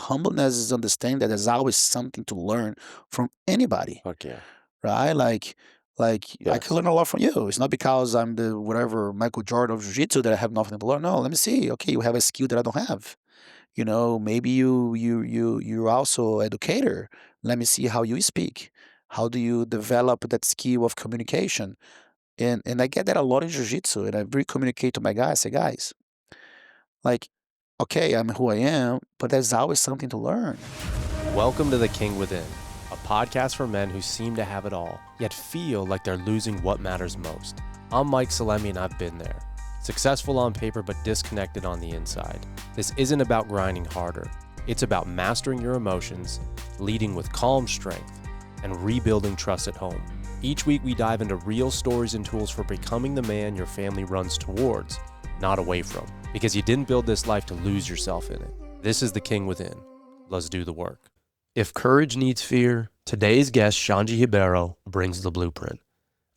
humbleness is understanding that there's always something to learn from anybody, Fuck yeah. right? Like I can Yes. learn a lot from you. It's not because I'm the whatever Michael Jordan of Jiu Jitsu that I have nothing to learn. No, let me see. Okay, you have a skill that I don't have. Maybe you're also educator. Let me see how you speak. How do you develop that skill of communication? And I get that a lot in jiu-jitsu, and I really communicate to my guys. I say, guys, like, okay, I'm who I am, but there's always something to learn. Welcome to The King Within, a podcast for men who seem to have it all, yet feel like they're losing what matters most. I'm Mike Salemi, and I've been there. Successful on paper, but disconnected on the inside. This isn't about grinding harder. It's about mastering your emotions, leading with calm strength, and rebuilding trust at home. Each week, we dive into real stories and tools for becoming the man your family runs towards, not away from. Because you didn't build this life to lose yourself in it. This is The King Within. Let's do the work. If courage needs fear, today's guest, Xande Ribeiro, brings the blueprint.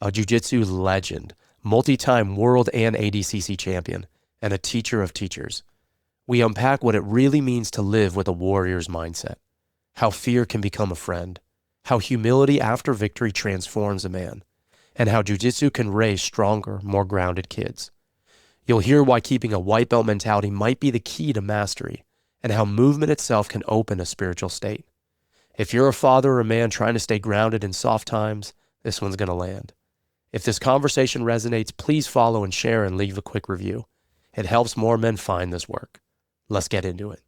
A jiu-jitsu legend, multi-time world and ADCC champion, and a teacher of teachers. We unpack what it really means to live with a warrior's mindset, how fear can become a friend, how humility after victory transforms a man, and how jiu-jitsu can raise stronger, more grounded kids. You'll hear why keeping a white belt mentality might be the key to mastery, and how movement itself can open a spiritual state. If you're a father or a man trying to stay grounded in soft times, this one's going to land. If this conversation resonates, please follow and share and leave a quick review. It helps more men find this work. Let's get into it.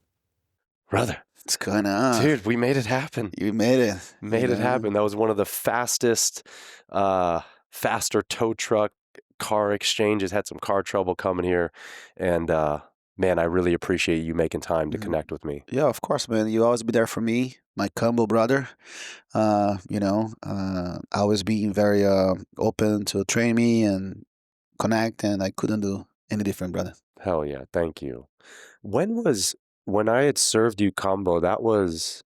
Brother. It's going on. Dude, we made it happen. You made it. Made it happen. That was one of the fastest, faster tow truck car exchanges. Had some car trouble coming here. And man, I really appreciate you making time to connect with me. Yeah, of course, man. You always be there for me, my humble brother. Always being very open to train me and connect, and I couldn't do any different, brother. Hell yeah. Thank you. When I had served you combo, that was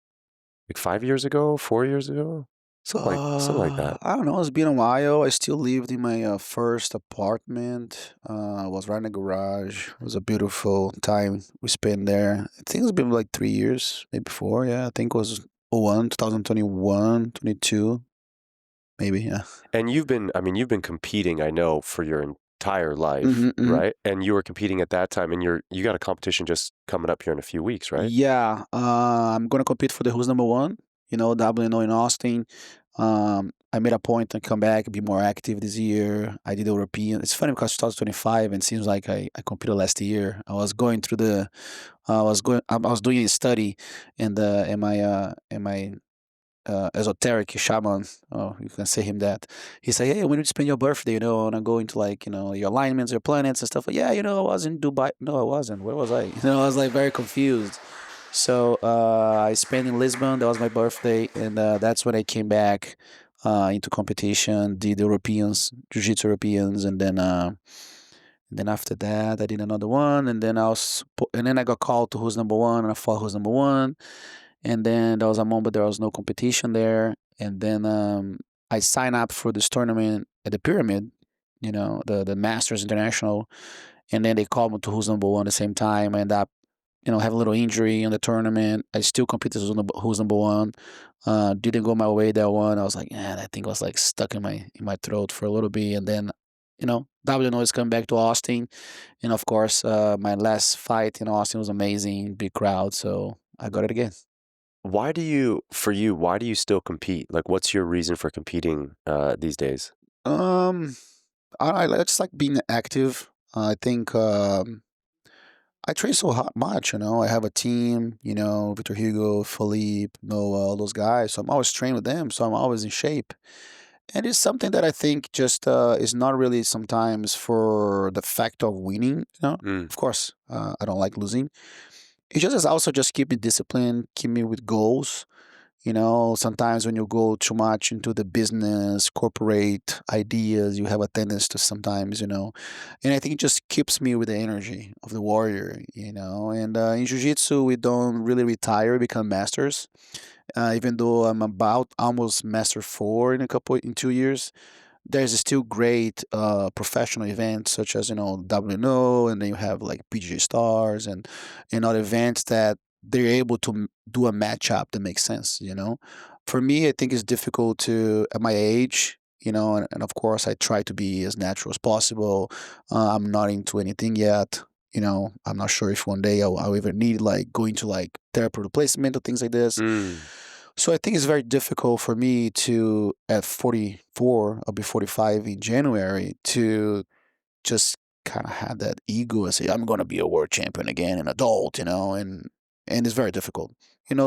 like 5 years ago, 4 years ago? Something like that. I don't know. It's been a while. I still lived in my first apartment. I was right in the garage. It was a beautiful time we spent there. I think it's been like 3 years, maybe four. Yeah, I think it was 2021, 22, maybe. Yeah. And you've been competing, I know, for your entire life, Mhm. right? And you were competing at that time, and you got a competition just coming up here in a few weeks, right? Yeah, I'm gonna compete for the Who's Number One. WNO in Austin. I made a point to come back and be more active this year. I did European. It's funny because 2025, and it seems like I competed last year. I was going through I was doing a study in my esoteric shaman. Oh, you can say him that. He said, "Hey, when did you spend your birthday? And I'm going to your alignments, your planets and stuff." Yeah, I was in Dubai. No, I wasn't. Where was I? I was like very confused. So I spent in Lisbon. That was my birthday, and that's when I came back into competition. Did Europeans, Jiu-Jitsu Europeans, and then after that I did another one, and then I got called to Who's Number One, and I fought Who's Number One. And then there was a moment there was no competition there. And then I signed up for this tournament at the Pyramid, the Masters International. And then they called me to Who's Number One at the same time. I ended up, having a little injury in the tournament. I still competed as Who's Number One. Didn't go my way that one. I was like, man, I think I was like stuck in my throat for a little bit. And then, WNO is coming back to Austin. And of course, my last fight in Austin was amazing, big crowd. So I got it again. Why do you still compete? Like, what's your reason for competing these days? Um, I just like being active. I think I train so much. I have a team. Victor Hugo, Philippe, Noah, all those guys. So I'm always training with them. So I'm always in shape. And it's something that I think just is not really sometimes for the fact of winning. Of course, I don't like losing. It just also just keep me disciplined, keep me with goals. Sometimes when you go too much into the business, corporate ideas, you have a tendency to sometimes, and I think it just keeps me with the energy of the warrior. And in Jiu-Jitsu, we don't really retire, become masters. Even though I'm about almost master four in 2 years, there's still great professional events such as WNO, and then you have like PGA Stars and other events that they're able to do a matchup that makes sense. For me, I think it's difficult to at my age. And of course, I try to be as natural as possible. I'm not into anything yet. I'm not sure if one day I'll ever need like going to like therapy replacement or things like this. Mm. So I think it's very difficult for me to, at 44, I'll be 45 in January, to just kind of have that ego and say, I'm going to be a world champion again, an adult, and it's very difficult.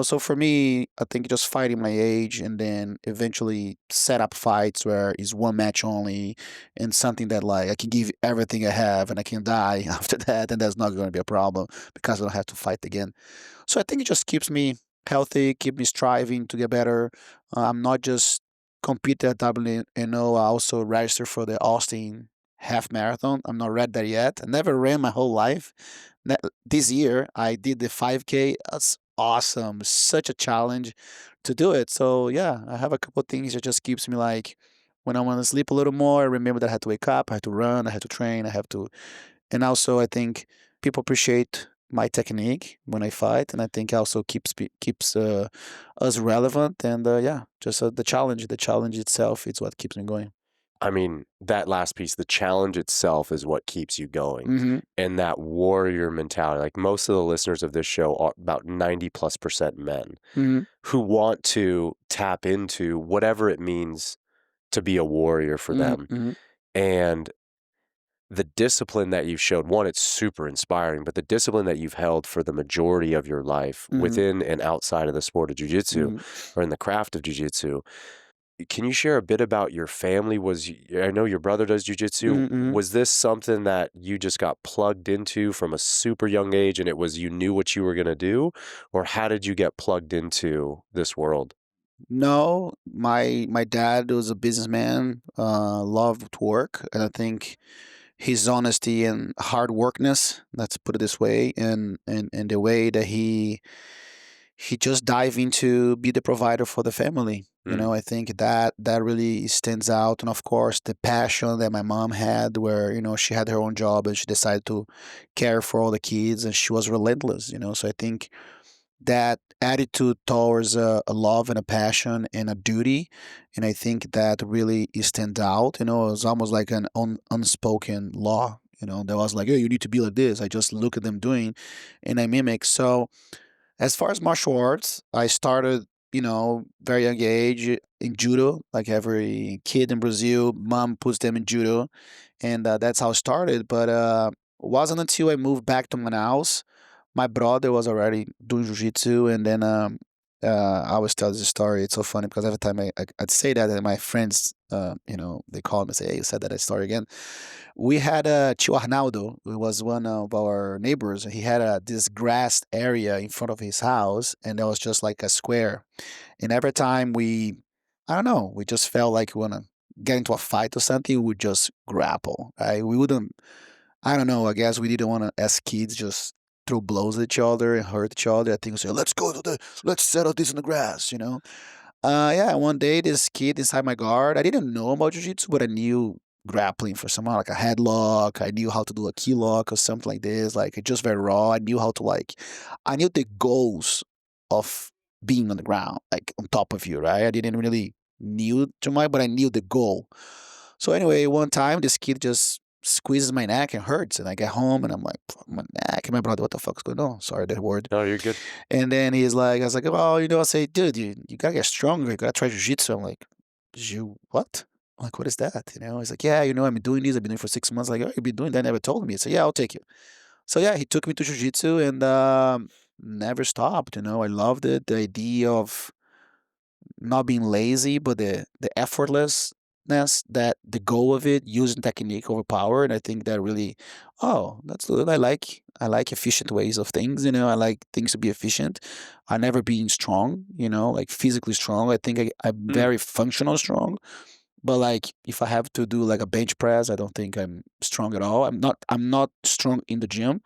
So for me, I think just fighting my age and then eventually set up fights where it's one match only and something that like I can give everything I have and I can die after that, and that's not going to be a problem because I don't have to fight again. So I think it just keeps me healthy, keep me striving to get better. I'm not just compete at WNO. I also register for the Austin half marathon. I'm not read that yet. I never ran my whole life. This year I did the 5K. That's awesome. Such a challenge to do it. So yeah, I have a couple of things that just keeps me like when I want to sleep a little more, I remember that I had to wake up, I had to run, I had to train, I have to, and also I think people appreciate my technique when I fight, and I think also keeps us relevant. And yeah, just the challenge itself is what keeps me going. I mean, that last piece, the challenge itself is what keeps you going. Mm-hmm. And that warrior mentality, like most of the listeners of this show are about 90+% men Mm-hmm. who want to tap into whatever it means to be a warrior for them. Mm-hmm. And the discipline that you've showed, one, it's super inspiring, but the discipline that you've held for the majority of your life Mm-hmm. within and outside of the sport of jiu-jitsu Mm-hmm. or in the craft of jiu-jitsu, can you share a bit about your family? I know your brother does jujitsu. Mm-hmm. Was this something that you just got plugged into from a super young age and it was you knew what you were going to do? Or how did you get plugged into this world? No, my dad was a businessman, loved work, and I think his honesty and hard workness, let's put it this way, and the way that he just dive into be the provider for the family. Mm. I think that really stands out, and of course the passion that my mom had, where she had her own job and she decided to care for all the kids, and she was relentless. So I think that attitude towards a love and a passion and a duty, and I think that really stands out. It was almost like an unspoken law. That was like, hey, you need to be like this. I just look at them doing, and I mimic. So as far as martial arts, I started, very young age in judo. Like every kid in Brazil, mom puts them in judo, and that's how it started. But wasn't until I moved back to Manaus, my brother was already doing jiu-jitsu, and then I always tell this story. It's so funny because every time I'd say that, and my friends, they call me and say, "Hey, you said that story again." We had a Tio Arnaldo, who was one of our neighbors. He had this grassed area in front of his house, and there was just like a square. And every time I don't know, we just felt like we want to get into a fight or something, we would just grapple. Right? We wouldn't, I don't know, I guess we didn't want to, as kids, just throw blows at each other and hurt each other. I think we say, let's settle this in the grass. Yeah, one day this kid inside my guard, I didn't know about jiu-jitsu, but I knew grappling for someone like a headlock. I knew how to do a key lock or something like this. Like just very raw. I knew how to I knew the goals of being on the ground, like on top of you, right? I didn't really knew too much, but I knew the goal. So anyway, one time this kid just squeezes my neck and hurts, and I get home and I'm like, my neck, and my brother, what the fuck's going on? Sorry, that word. No, you're good. And then he's like, I was like, oh, I say, dude, you gotta get stronger. You gotta try jujitsu. I'm like, what? I'm like, what is that? He's like, yeah, I've been doing this. I've been doing it for 6 months. Like, oh, you've been doing that. Never told me. I said, yeah, I'll take you. So yeah, he took me to jujitsu and never stopped. I loved it. The idea of not being lazy, but the effortlessness, that the goal of it, using technique over power. And I think that really, oh, that's good. I like efficient ways of things. I like things to be efficient. I never being strong. Like physically strong. I think I'm Mm. very functional strong. But like if I have to do like a bench press, I don't think I'm strong at all. I'm not strong in the gym,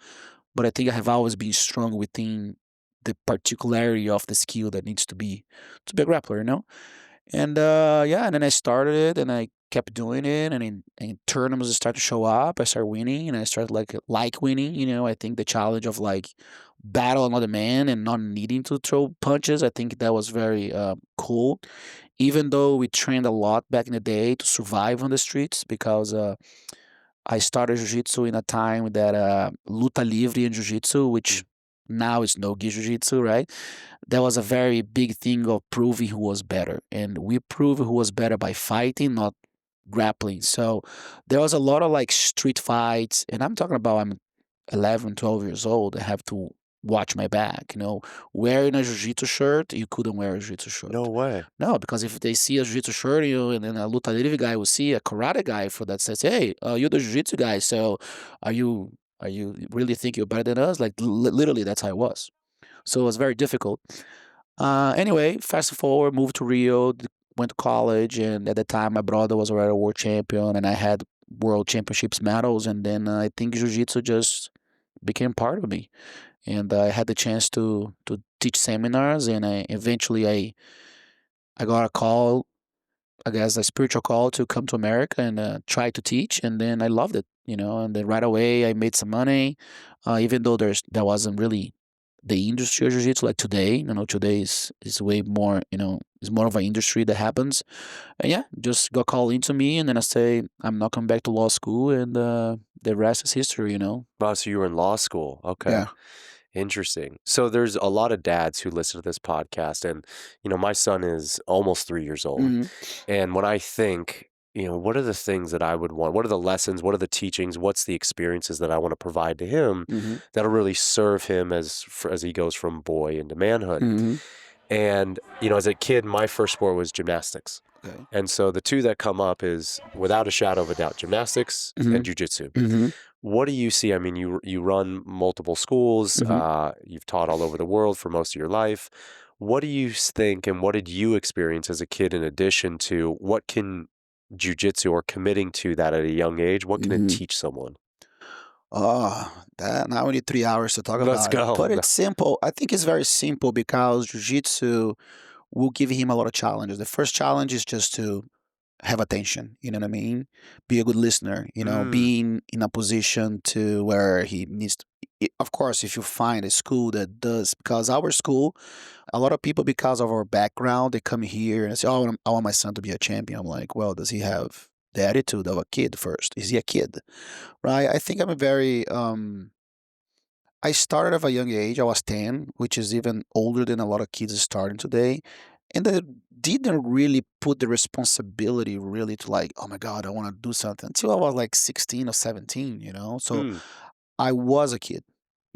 but I think I have always been strong within the particularity of the skill that needs to be a grappler. And yeah, and then I started it, and I kept doing it, and in tournaments started to show up. I started winning, and I started like winning. I think the challenge of like battle another man and not needing to throw punches. I think that was very cool. Even though we trained a lot back in the day to survive on the streets, because I started jiu-jitsu in a time that luta livre and jiu-jitsu, Mm. which now is no-gi jiu-jitsu, right? There was a very big thing of proving who was better. And we proved who was better by fighting, not grappling. So there was a lot of like street fights. And I'm talking about I'm 11, 12 years old. I have to watch my back. Wearing a jiu-jitsu shirt, you couldn't wear a jiu-jitsu No shirt. way. No, because if they see a jiu-jitsu shirt, and then a luta livre guy will see a karate guy for that says, "Hey, you're the jiu-jitsu guy, so are you really think you're better than us?" Like literally, that's how it was. So it was very difficult. Anyway, fast forward, moved to Rio, went to college, and at the time, my brother was already a world champion, and I had world championships medals, and then I think jiu-jitsu just became part of me, and I had the chance to teach seminars, and I got a call, I guess a spiritual call to come to America and try to teach, and then I loved it, and then right away I made some money, even though there wasn't really the industry of jiu-jitsu like today. Today is way more, is more of an industry that happens. And yeah, just got called into me, and then I say I'm not coming back to law school, and the rest is history. Wow, so you were in law school. Okay. Yeah. Interesting. So there's a lot of dads who listen to this podcast, and my son is almost 3 years old. Hmm. And when I think, what are the things that I would want? What are the lessons? What are the teachings? What's the experiences that I want to provide to him Hmm. that'll really serve him as he goes from boy into manhood? Hmm. And as a kid, my first sport was gymnastics. Okay. And so the two that come up is, without a shadow of a doubt, gymnastics Hmm. and jujitsu. Hmm. What do you see? I mean, you run multiple schools. Hmm. You've taught all over the world for most of your life. What do you think, and what did you experience as a kid in addition to what can jujitsu, or committing to that at a young age, what can it Hmm. teach someone? Oh, that now we need 3 hours to talk Let's about it. go. But it's simple. I think it's very simple because jiu-jitsu will give him a lot of challenges. The first challenge is just to have attention. You know what I mean? Be a good listener. Mm, Being in a position to where he needs to. Of course, if you find a school that does, because our school, a lot of people, because of our background, they come here and say, "Oh, I want my son to be a champion." I'm like, "Well, does he have the attitude of a kid first? Is he a kid?" Right? I think I'm a very I started at a young age. I was 10, which is even older than a lot of kids starting today. And I didn't really put the responsibility really to like, oh my God, I want to do something until I was like 16 or 17. So mm, I was a kid.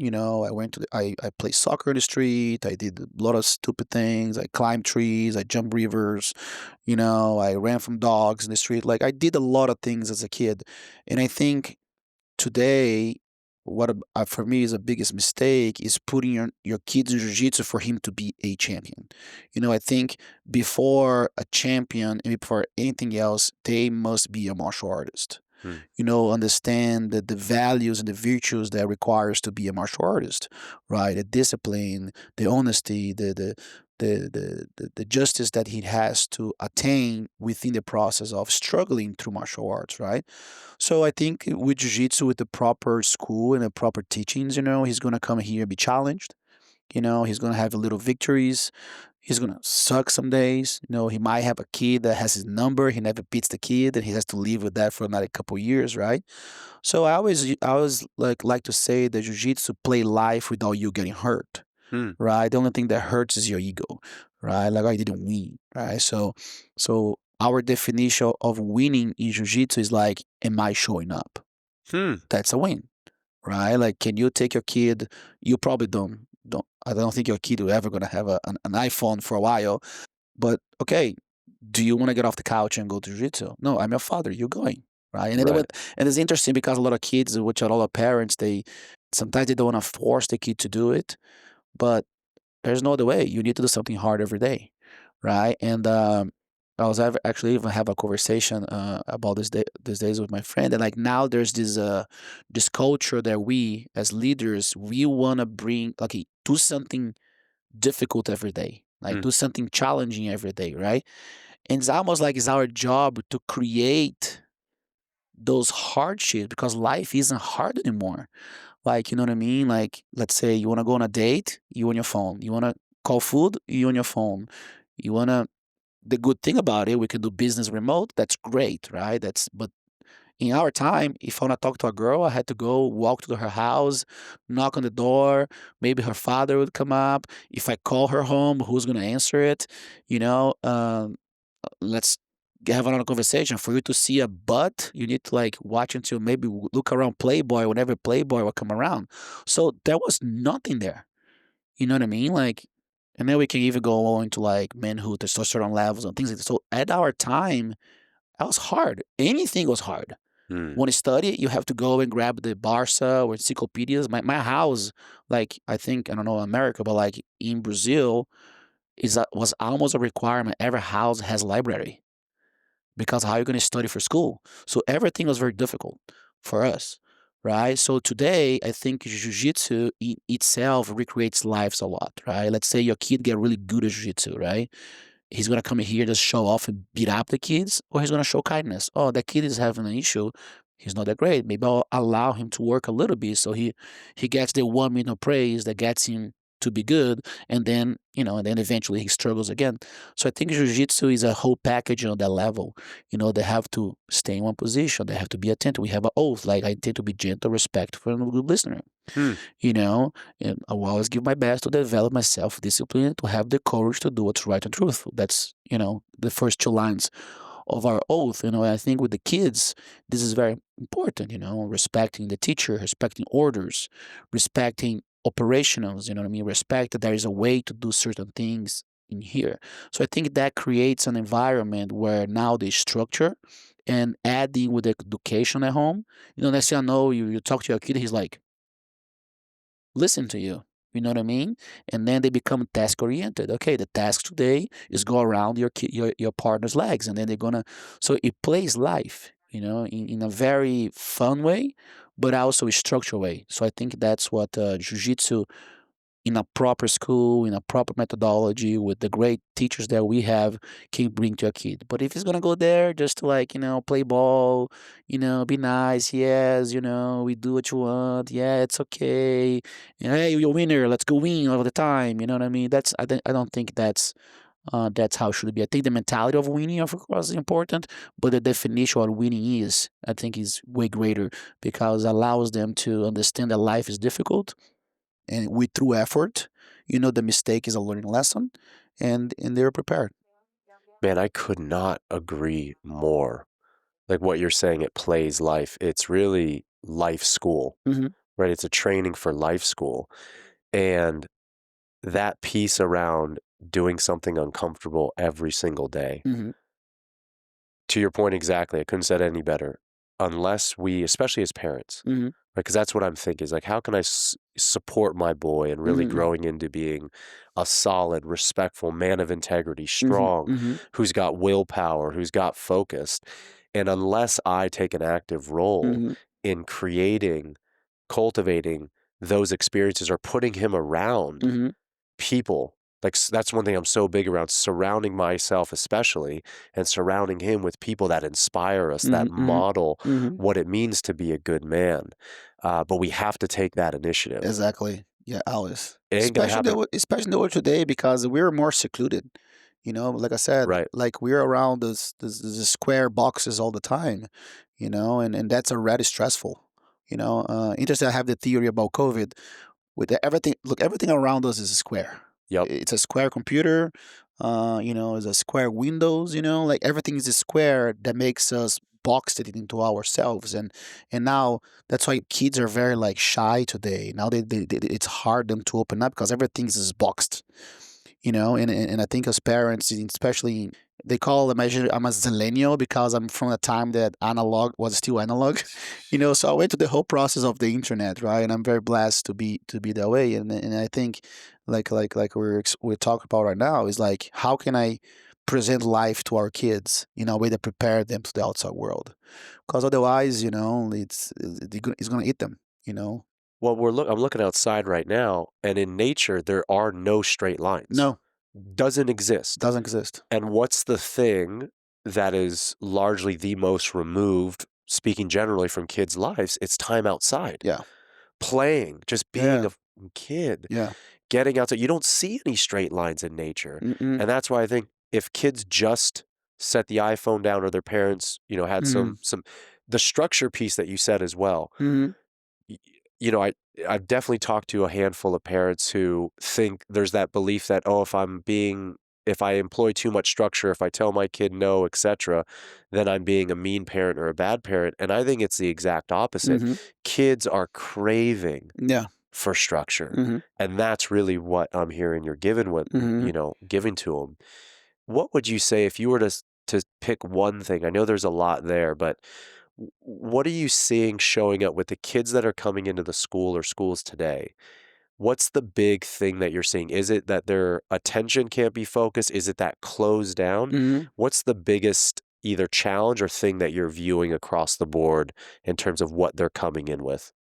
I went I played soccer in the street. I did a lot of stupid things. I climbed trees. I jumped rivers. I ran from dogs in the street. Like I did a lot of things as a kid. And I think today, for me is the biggest mistake is putting your kids in jiu-jitsu for him to be a champion. I think before a champion and before anything else, they must be a martial artist. mm, Understand the values and the virtues that requires to be a martial artist, right? The discipline, the honesty, the justice that he has to attain within the process of struggling through martial arts, right? So I think with jiu-jitsu, with the proper school and the proper teachings, he's gonna come here and be challenged. He's gonna have little victories. He's gonna suck some days. He might have a kid that has his number. He never beats the kid, and he has to live with that for another couple years, right? So I always like to say that jiu-jitsu play life without you getting hurt, mm. right? The only thing that hurts is your ego, right? Like I didn't win, right? So our definition of winning in jiu-jitsu is like, am I showing up? Hmm. That's a win, right? Like, can you take your kid? You probably don't. I don't think your kid will ever gonna have an iPhone for a while. But okay, do you want to get off the couch and go to jiu-jitsu? No, I'm your father. You're going, right? And then Right. and it's interesting because a lot of kids, which are a lot of parents, they sometimes they don't want to force the kid to do it, but there's no other way. You need to do something hard every day, right? And I was actually even have a conversation about these days with my friend, and like now there's this culture that we as leaders we want to bring like do something difficult every day, like Mm, do something challenging every day, right? And it's almost like it's our job to create those hardships because life isn't hard anymore. Like, you know what I mean? Like, let's say you want to go on a date, you on your phone. You want to call food, you on your phone. You want to, the good thing about it, we can do business remote. That's great, right? But in our time, if I want to talk to a girl, I had to go walk to her house, knock on the door. Maybe her father would come up. If I call her home, who's going to answer it? You know, let's have another conversation. For you to see a butt, you need to like watch until maybe look around Playboy whenever Playboy will come around. So there was nothing there. You know what I mean? Like, and then we can even go on into like manhood, testosterone levels, and things like that. So at our time, that was hard. Anything was hard. Hmm. Want to study, you have to go and grab the Barça or encyclopedias. My house, like I think I don't know America, but like in Brazil, was almost a requirement. Every house has a library because how are you going to study for school? So everything was very difficult for us, right? So today, I think jiu-jitsu itself recreates lives a lot, right? Let's say your kid get really good at jiu-jitsu, right? He's gonna come in here just show off and beat up the kids, or he's gonna show kindness. Oh, that kid is having an issue. He's not that great. Maybe I'll allow him to work a little bit so he gets the 1 minute of praise that gets him to be good, and then and then eventually he struggles again. So I think jiu-jitsu is a whole package on that level. They have to stay in one position. They have to be attentive. We have an oath, like I intend to be gentle, respectful, and a good listener. Hmm. And I will always give my best to develop my self-discipline, to have the courage to do what's right and truthful. That's, the first two lines of our oath. I think with the kids, this is very important, respecting the teacher, respecting orders, respecting operationals, you know what I mean? Respect that there is a way to do certain things in here. So I think that creates an environment where now the structure and adding with the education at home, next thing I know, you talk to your kid, he's like, listen to you. You know what I mean? And then they become task oriented. Okay, the task today is go around your partner's legs, and then they're gonna. So it plays life, in a very fun way, but also a structured way. So I think that's what jujitsu in a proper school, in a proper methodology, with the great teachers that we have, can bring to a kid. But if he's gonna go there just to like, play ball, be nice, yes, we do what you want, yeah, it's okay. Hey, you're a winner, let's go win all the time. You know what I mean? I don't think that's how it should be. I think the mentality of winning, of course, is important, but the definition of what winning is, I think, is way greater because it allows them to understand that life is difficult and with through effort, the mistake is a learning lesson, and they're prepared. Man, I could not agree more. Like what you're saying, it plays life. It's really life school, Mm-hmm. right? It's a training for life school. And that piece around doing something uncomfortable every single day, Mm-hmm. to your point exactly, I couldn't say it any better. Unless we, especially as parents, Mm-hmm. because that's what I'm thinking is like, how can I support my boy and really Mm-hmm. growing into being a solid, respectful man of integrity, Mm-hmm. strong, Mm-hmm. who's got willpower, who's got focus? And unless I take an active role Mm-hmm. in creating, cultivating those experiences or putting him around Mm-hmm. people, like that's one thing I'm so big around, surrounding myself especially and surrounding him with people that inspire us, that Mm-hmm. model Mm-hmm. what it means to be a good man. But we have to take that initiative. Exactly. Yeah, always. It ain't gonna happen. Especially in the world today because we're more secluded. Like I said, Right. like we're around this square boxes all the time, and that's already stressful. Interesting. I have the theory about COVID. With everything, look, everything around us is a square. Yep. It's a square computer. It's a square windows. Like everything is a square that makes us boxed it into ourselves, and now that's why kids are very like shy today. Now it's hard them to open up because everything is boxed. And I think as parents, especially, they call I'm a zillennial because I'm from the time that analog was still analog. So I went through the whole process of the internet, right? And I'm very blessed to be that way. And I think like we're talking about right now is like how can I present life to our kids in a way that prepare them to the outside world? Because otherwise, it's gonna eat them. Well, I'm looking outside right now, and in nature there are no straight lines. No. doesn't exist. Doesn't exist. And what's the thing that is largely the most removed, speaking generally, from kids' lives? It's time outside. Yeah. Playing, just being Yeah. a kid, Yeah. getting outside. You don't see any straight lines in nature. Mm-mm. And that's why I think if kids just set the iPhone down, or their parents, had Mm-hmm. the structure piece that you said as well. Mm-hmm. y- I've definitely talked to a handful of parents who think there's that belief that, oh, if I employ too much structure, if I tell my kid no, etc., then I'm being a mean parent or a bad parent. And I think it's the exact opposite. Mm-hmm. Kids are craving Yeah. for structure. Mm-hmm. And that's really what I'm hearing you're giving Mm-hmm. giving to them. What would you say if you were to pick one thing? I know there's a lot there, but what are you seeing showing up with the kids that are coming into the school or schools today? What's the big thing that you're seeing? Is it that their attention can't be focused? Is it that closed down? Mm-hmm. What's the biggest either challenge or thing that you're viewing across the board in terms of what they're coming in with?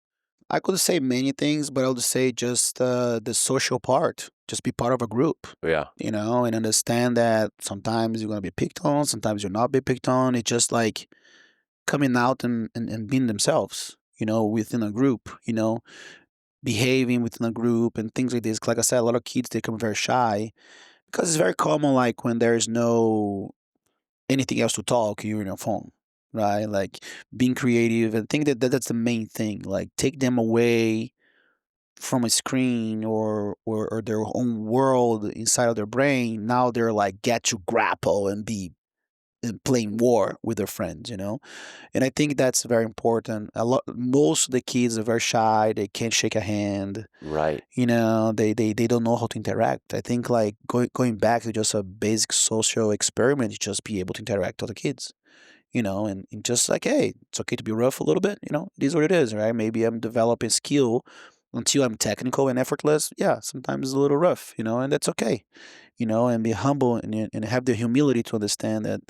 I could say many things, but I would say just the social part. Just be part of a group, Yeah, and understand that sometimes you're gonna be picked on, sometimes you're not be picked on. It's just like coming out and being themselves, within a group, behaving within a group and things like this. Like I said, a lot of kids they become very shy because it's very common. Like when there's no anything else to talk, you're on your phone, right? Like being creative and think that's the main thing. Like take them away from a screen or their own world inside of their brain. Now they're like get to grapple and be and playing war with their friends. And I think that's very important. Most of the kids are very shy. They can't shake a hand. right. They don't know how to interact. I think like going back to just a basic social experiment, you just be able to interact with the kids. And just like, hey, it's okay to be rough a little bit. It is what it is, right? Maybe I'm developing skill until I'm technical and effortless. Yeah, sometimes it's a little rough, and that's okay. And be humble and have the humility to understand that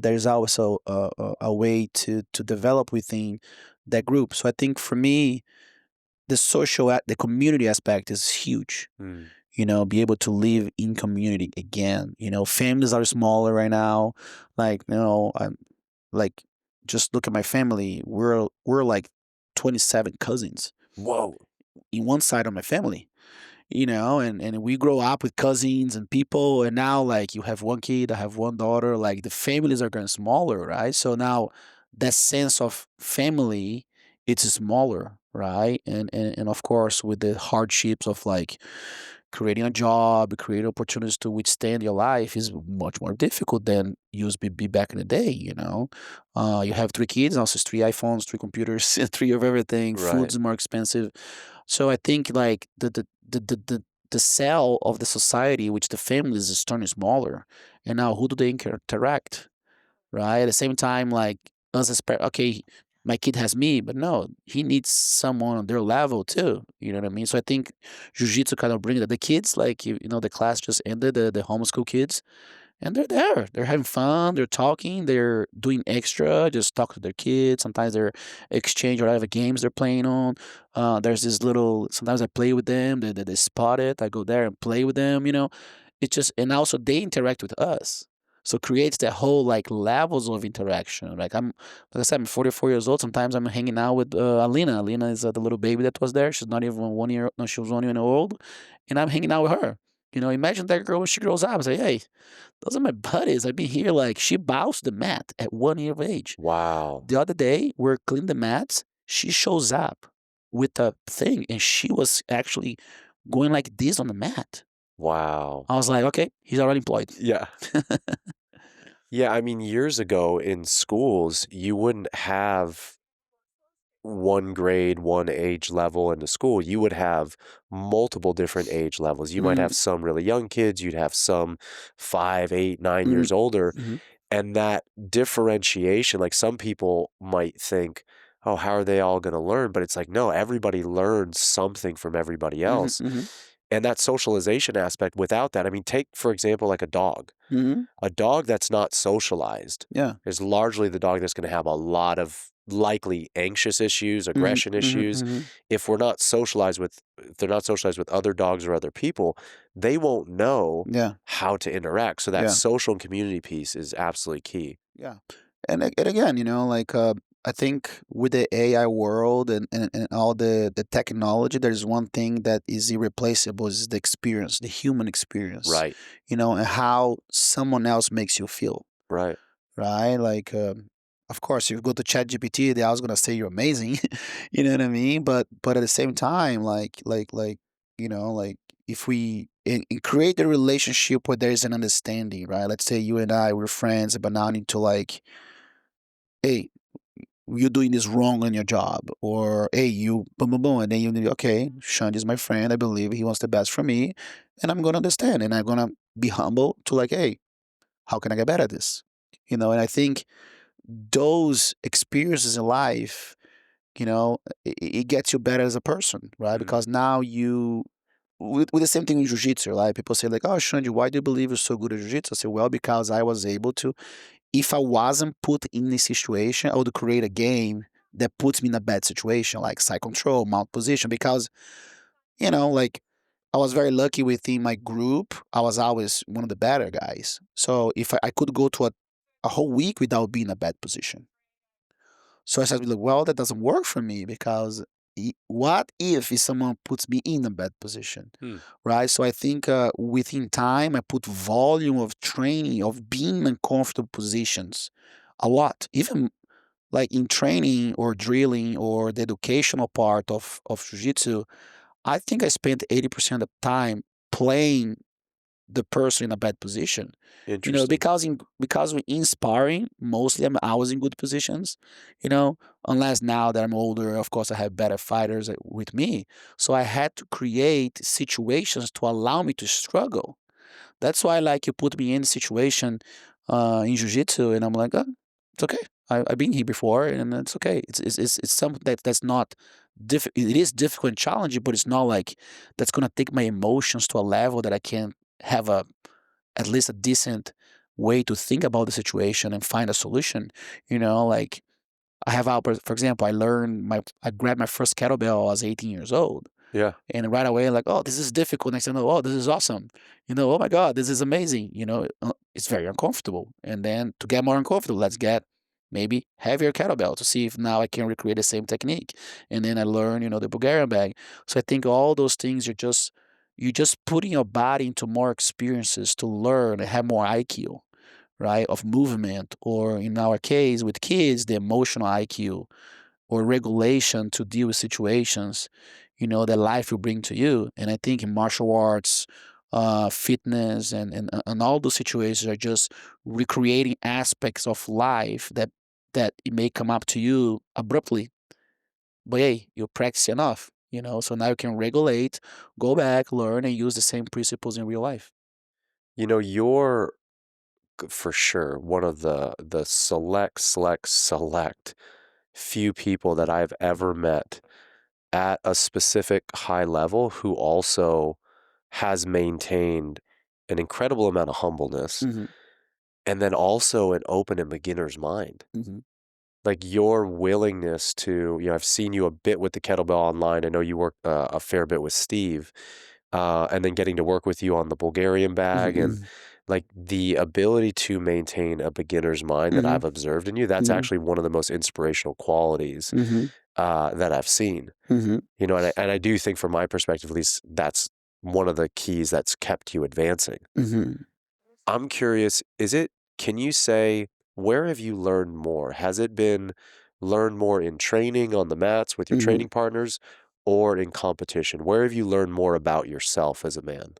there's also a way to develop within that group. So I think for me, the community aspect is huge. Mm. Be able to live in community again. Families are smaller right now. Like, I'm like, just look at my family. We're like 27 cousins Whoa. in one side of my family. And we grow up with cousins and people, and now like you have one kid, I have one daughter, like the families are getting smaller, right? So now that sense of family, it's smaller, right? And of course with the hardships of like creating a job, creating opportunities to withstand your life is much more difficult than used to be back in the day. You have 3 kids, also it's 3 iPhones, 3 computers, 3 of everything. Right. Food's more expensive. So I think like the cell of the society, which the families is turning smaller. And now who do they interact? Right? At the same time, like us as okay, my kid has me, but no, he needs someone on their level too. You know what I mean? So I think Jiu-Jitsu kind of brings that. The kids, like the class just ended, the homeschool kids, and they're there. They're having fun. They're talking. They're doing extra. Just talk to their kids. Sometimes they're exchange whatever games they're playing on. There's this little. Sometimes I play with them. They spot it. I go there and play with them. It's just and also they interact with us. So it creates that whole like levels of interaction. Like I said, I'm 44 years old. Sometimes I'm hanging out with Alina. Alina is the little baby that was there. She's not even 1 year. No, she was 1 year old, and I'm hanging out with her. Imagine that girl when she grows up. I say, hey, those are my buddies. I've been here. Like she bows the mat at 1 year of age. Wow. The other day we're cleaning the mats. She shows up with a thing, and she was actually going like this on the mat. Wow. I was like, okay, he's already employed. Yeah. Yeah, I mean, years ago in schools, you wouldn't have one grade, one age level in the school. You would have multiple different age levels. You might Mhm, have some really young kids, you'd have some 5, 8, 9 mhm, years older. mhm, And that differentiation, like some people might think, oh, how are they all going to learn? But it's like, no, everybody learns something from everybody mhm, else. mhm, And that socialization aspect, without that, I mean, take, for example, like a dog. mhm. A dog that's not socialized Yeah. is largely the dog that's going to have a lot of likely anxious issues, Mhm, aggression mhm, issues. mhm. If they're not socialized with other dogs or other people, they won't know Yeah, how to interact. So that yeah, social and community piece is absolutely key. yeah. And again, I think with the AI world and all the technology, there's one thing that is irreplaceable is the experience, the human experience, Right. and how someone else makes you feel, Right. right? Like, of course, if you go to ChatGPT, they're always gonna say you're amazing, you know what I mean? But at the same time, like if we create a relationship where there's an understanding, right? Let's say you and I we're friends, but now I need to like, hey, you're doing this wrong on your job, or hey, you boom boom boom, and then you need, okay, Sean is my friend. I believe he wants the best for me, and I'm gonna understand, and I'm gonna be humble to like, hey, how can I get better at this? And I think those experiences in life, it gets you better as a person, right? Mm. Because now with the same thing in jiu-jitsu, right? People say like, oh, Shanji, why do you believe you're so good at jiu-jitsu? I say, well, because I was able to, if I wasn't put in this situation, I would create a game that puts me in a bad situation, like side control, mount position, because, like I was very lucky within my group. I was always one of the better guys. So if I could go to a whole week without being in a bad position. So I said, like, well, that doesn't work for me because what if someone puts me in a bad position, Hmm. right? So I think within time, I put volume of training of being in uncomfortable positions a lot, even like in training or drilling or the educational part of jiu-jitsu. I think I spent 80% of the time playing the person in a bad position. Interesting. Because we in sparring, mostly I was in good positions, unless now that I'm older, of course I have better fighters with me. So I had to create situations to allow me to struggle. That's why like you put me in a situation in jiu-jitsu and I'm like, oh, it's okay. I've been here before and it's okay. It's something that's not it is difficult and challenging, but it's not like that's gonna take my emotions to a level that I can have at least a decent way to think about the situation and find a solution. Like I have out, for example, I grabbed my first kettlebell. I was 18 years old, Yeah. and right away, like, oh, this is difficult. Next thing I know, oh, this is awesome. Oh my God, this is amazing. It's very uncomfortable. And then to get more uncomfortable, let's get maybe heavier kettlebell to see if now I can recreate the same technique. And then I learn, the Bulgarian bag. So I think all those things are just you just putting your body into more experiences to learn and have more IQ, right, of movement, or in our case with kids, the emotional IQ or regulation to deal with situations, that life will bring to you. And I think in martial arts, fitness, and all those situations are just recreating aspects of life that it may come up to you abruptly, but hey, you practice enough, so now you can regulate, go back, learn, and use the same principles in real life. You're for sure one of the select few people that I've ever met at a specific high level who also has maintained an incredible amount of humbleness Hmm. and then also an open and beginner's mind. Hmm. Like your willingness to, I've seen you a bit with the kettlebell online. I know you work a fair bit with Steve, and then getting to work with you on the Bulgarian bag and Hmm. like the ability to maintain a beginner's mind that Hmm. I've observed in you. That's Hmm. actually one of the most inspirational qualities Hmm. that I've seen. Hmm. And I do think from my perspective, at least that's one of the keys that's kept you advancing. Hmm. I'm curious, can you say, where have you learned more? Has it been learned more in training on the mats with your Hmm. training partners or in competition? Where have you learned more about yourself as a man?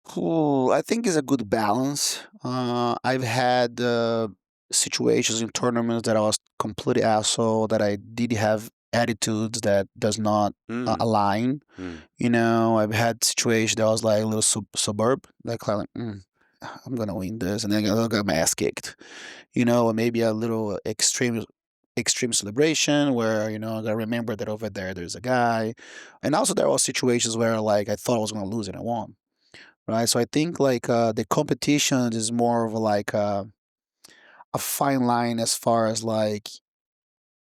Cool. I think it's a good balance. I've had situations in tournaments that I was completely asshole, that I did have attitudes that does not Mm, align. mm, I've had situations that I was like a little suburb, like I'm gonna win this, and then I got my ass kicked. Or maybe a little extreme celebration where I gotta remember that over there's a guy, and also there are situations where like I thought I was gonna lose and I won, right? So I think like the competition is more of like a fine line as far as like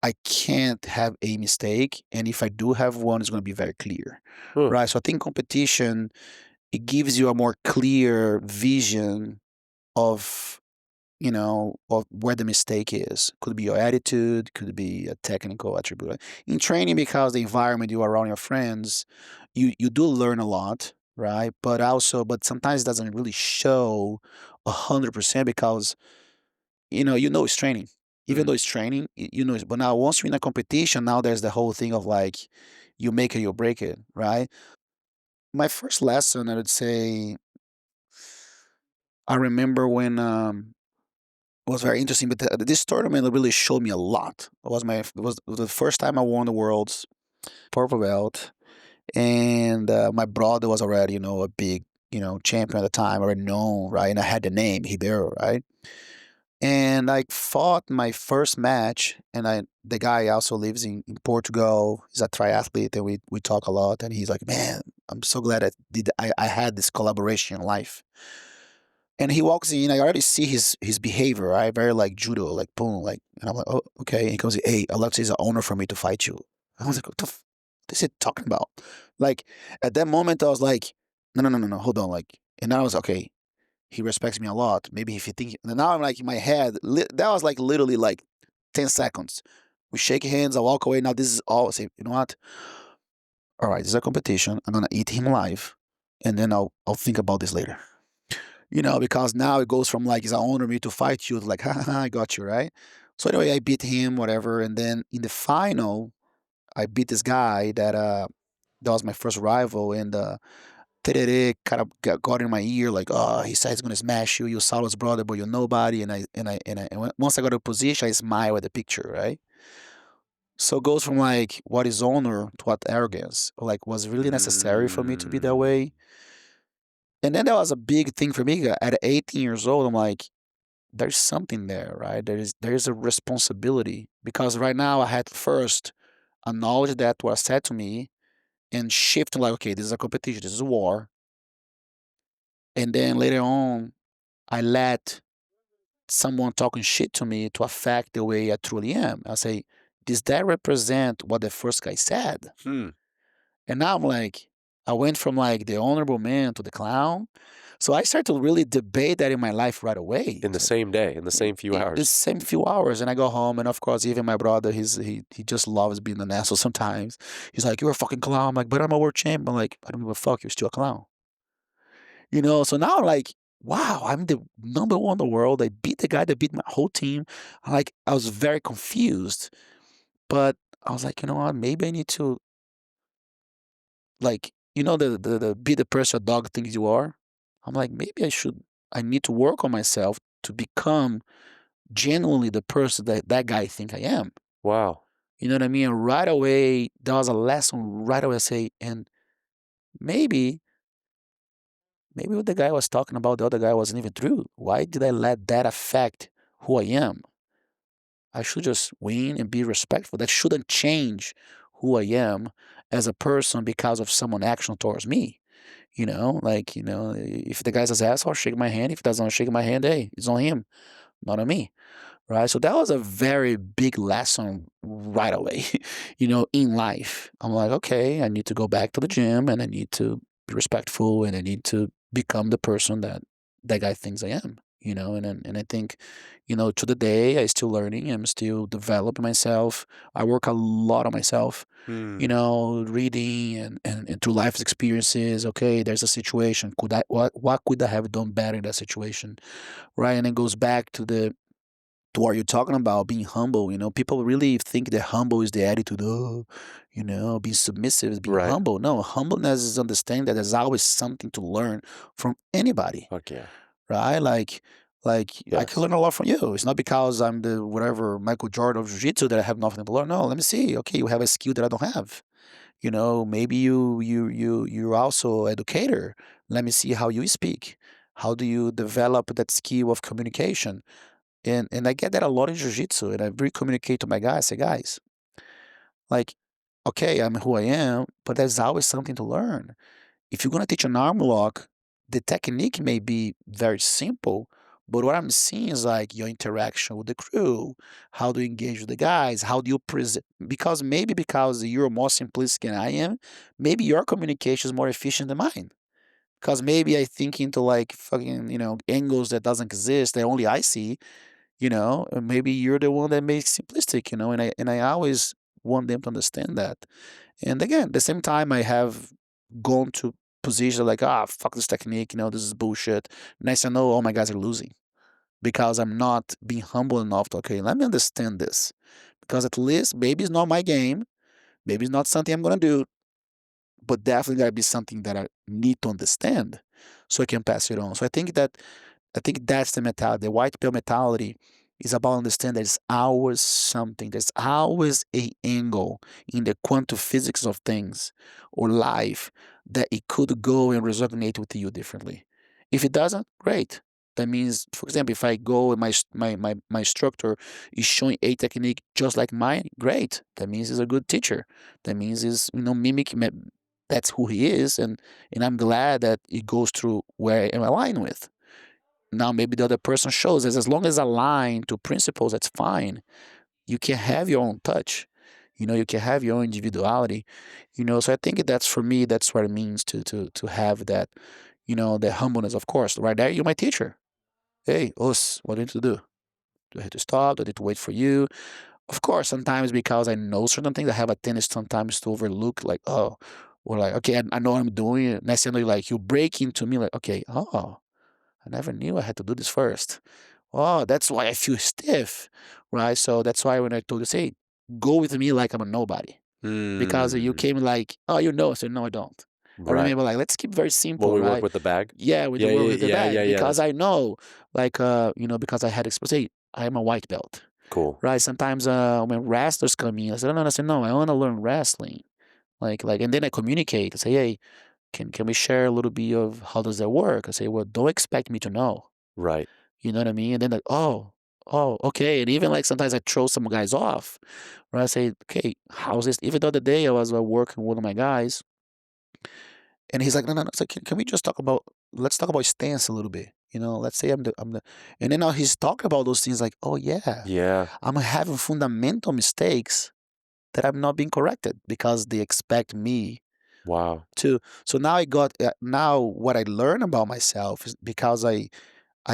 I can't have a mistake, and if I do have one, it's going to be very clear, Huh. right? So I think competition, it gives you a more clear vision of, of where the mistake is. Could be your attitude, could be a technical attribute. In training, because the environment you are around your friends, you do learn a lot, right? But sometimes it doesn't really show 100% because it's training. Even Mm. though it's training, but now once you're in a competition, now there's the whole thing of like you make it, you break it, right? My first lesson, I would say, I remember when it was very interesting, but this tournament really showed me a lot. It was the first time I won the world's purple belt, and my brother was already a big champion at the time, already known, right? And I had the name Ribeiro, right? And I fought my first match, and the guy also lives in Portugal. He's a triathlete, and we talk a lot. And he's like, "Man, I'm so glad I had this collaboration in life." And he walks in, I already see his behavior, right? Very like judo, like boom, like, and I'm like, oh, okay. And he goes, "Hey, Alexei is an honor for me to fight you." I was like, what is he talking about? Like at that moment, I was like, no, no, no, no, no, hold on, like, and I was okay. He respects me a lot. Maybe if he think, and now I'm like in my head, that was like literally like 10 seconds. We shake hands, I walk away. Now this is all. I say, you know what? All right, this is a competition. I'm gonna eat him alive, and then I'll think about this later. Because now it goes from like, it's an honor me to fight you to like, ha ha, ha, I got you, right? So anyway, I beat him, whatever. And then in the final, I beat this guy that was my first rival. And Terere kind of got in my ear, like, oh, he said he's gonna smash you. You're Saulo's brother, but you're nobody. And once I got a position, I smile at the picture, right? So it goes from like what is honor to what arrogance. Like, was it really necessary for me to be that Mm. way? And then that was a big thing for me. At 18 years old, I'm like, there's something there, right? There is a responsibility because right now I had to first acknowledge that was said to me and shift to like, okay, this is a competition, this is a war, and then later on, I let someone talking shit to me to affect the way I truly am. I say, does that represent what the first guy said? Hmm. And now I'm like, I went from like the honorable man to the clown. So I started to really debate that in my life right away. In the It's like, same day, in the same few the hours. same few hours, and I go home, and of course, even my brother, he just loves being an asshole sometimes. He's like, "You're a fucking clown." I'm like, "But I'm a world champ." I'm like, "I don't give a fuck. You're still a clown." So now I'm like, "Wow, I'm the number one in the world. I beat the guy that beat my whole team." I was very confused, but I was like, you know what? Maybe I need to like, the be the person a dog thinks you are. I'm like, maybe I need to work on myself to become genuinely the person that guy think I am. Wow. You know what I mean? And right away, there was a lesson right away. I say, and maybe, maybe what the guy was talking about, the other guy wasn't even true. Why did I let that affect who I am? I should just win and be respectful. That shouldn't change who I am as a person because of someone action towards me. If the guy's his asshole, shake my hand. If he doesn't shake my hand, hey, it's on him, not on me. Right? So that was a very big lesson right away, in life. I'm like, okay, I need to go back to the gym and I need to be respectful and I need to become the person that guy thinks I am, and I think, to the day I still learning, I'm still developing myself. I work a lot on myself, Hmm. reading and through life's experiences. Okay, there's a situation. What could I have done better in that situation? Right. And it goes back to what you're talking about being humble. People really think that humble is the attitude. Oh, being submissive is being Right. humble. No, humbleness is understanding that there's always something to learn from anybody, Fuck yeah. right? Like I can Yes. learn a lot from you. It's not because I'm the whatever Michael Jordan of Jiu Jitsu that I have nothing to learn. No, let me see. Okay, you have a skill that I don't have. Maybe you're also educator. Let me see how you speak. How do you develop that skill of communication? And I get that a lot in jiu-jitsu, and I really communicate to my guys. I say, guys, like, okay, I'm who I am, but there's always something to learn. If you're gonna teach an arm lock, the technique may be very simple, But what I'm seeing is like your interaction with the crew. How do you engage with the guys? How do you present? Because you're more simplistic than I am, maybe your communication is more efficient than mine. Because maybe I think into like fucking, angles that doesn't exist that only I see, and maybe you're the one that makes simplistic, and I always want them to understand that. And again, at the same time, I have gone to positions like, fuck this technique, this is bullshit. Nice to know all my guys are losing because I'm not being humble enough to, okay, let me understand this. Because at least maybe it's not my game, maybe it's not something I'm gonna do, but definitely gotta be something that I need to understand so I can pass it on. So I think that's the mentality. The white pill mentality is about understanding there's always something, there's always a angle in the quantum physics of things or life that it could go and resonate with you differently. If it doesn't, great. That means, for example, if I go and my instructor is showing a technique just like mine, great. That means he's a good teacher. That means he's mimicking. That's who he is, and I'm glad that it goes through where I am aligned with. Now maybe the other person shows as long as aligned to principles, that's fine. You can have your own touch. You can have your own individuality. So I think that's for me, that's what it means to have that, the humbleness, of course. Right there, you're my teacher. Hey, us, what do I need to do? Do I have to stop? Do I need to wait for you? Of course, sometimes because I know certain things, I have a tendency sometimes to overlook, like, oh, or like, okay, I know what I'm doing. Next thing you know, like, you break into me, like, okay, oh, I never knew I had to do this first. Oh, that's why I feel stiff, right? So that's why when I told you, say, go with me like I'm a nobody. Because you Mm, came like, oh, I said, no, I don't. I right. remember like, let's keep very When simple, we work right? with the bag? Yeah, with Yeah, the word yeah, with the yeah, yeah, bag, yeah. because That's I know, like, because I had exposed, hey, I am a white belt, cool. right? Sometimes when wrestlers come in, I said, no, I want to learn wrestling. And then I communicate. I say, hey, can we share a little bit of how does that work? I say, well, don't expect me to know. Right. You know what I mean? And then like, oh, okay. And even like sometimes I throw some guys off, right? I say, okay, how's this? Even the other day I was working with one of my guys, and he's like, no, no, no. It's like, can we just let's talk about stance a little bit. Let's say and then now he's talking about those things like, oh yeah, Yeah. I'm having fundamental mistakes that I'm not being corrected because they expect me Wow. to. So now what I learn about myself is because I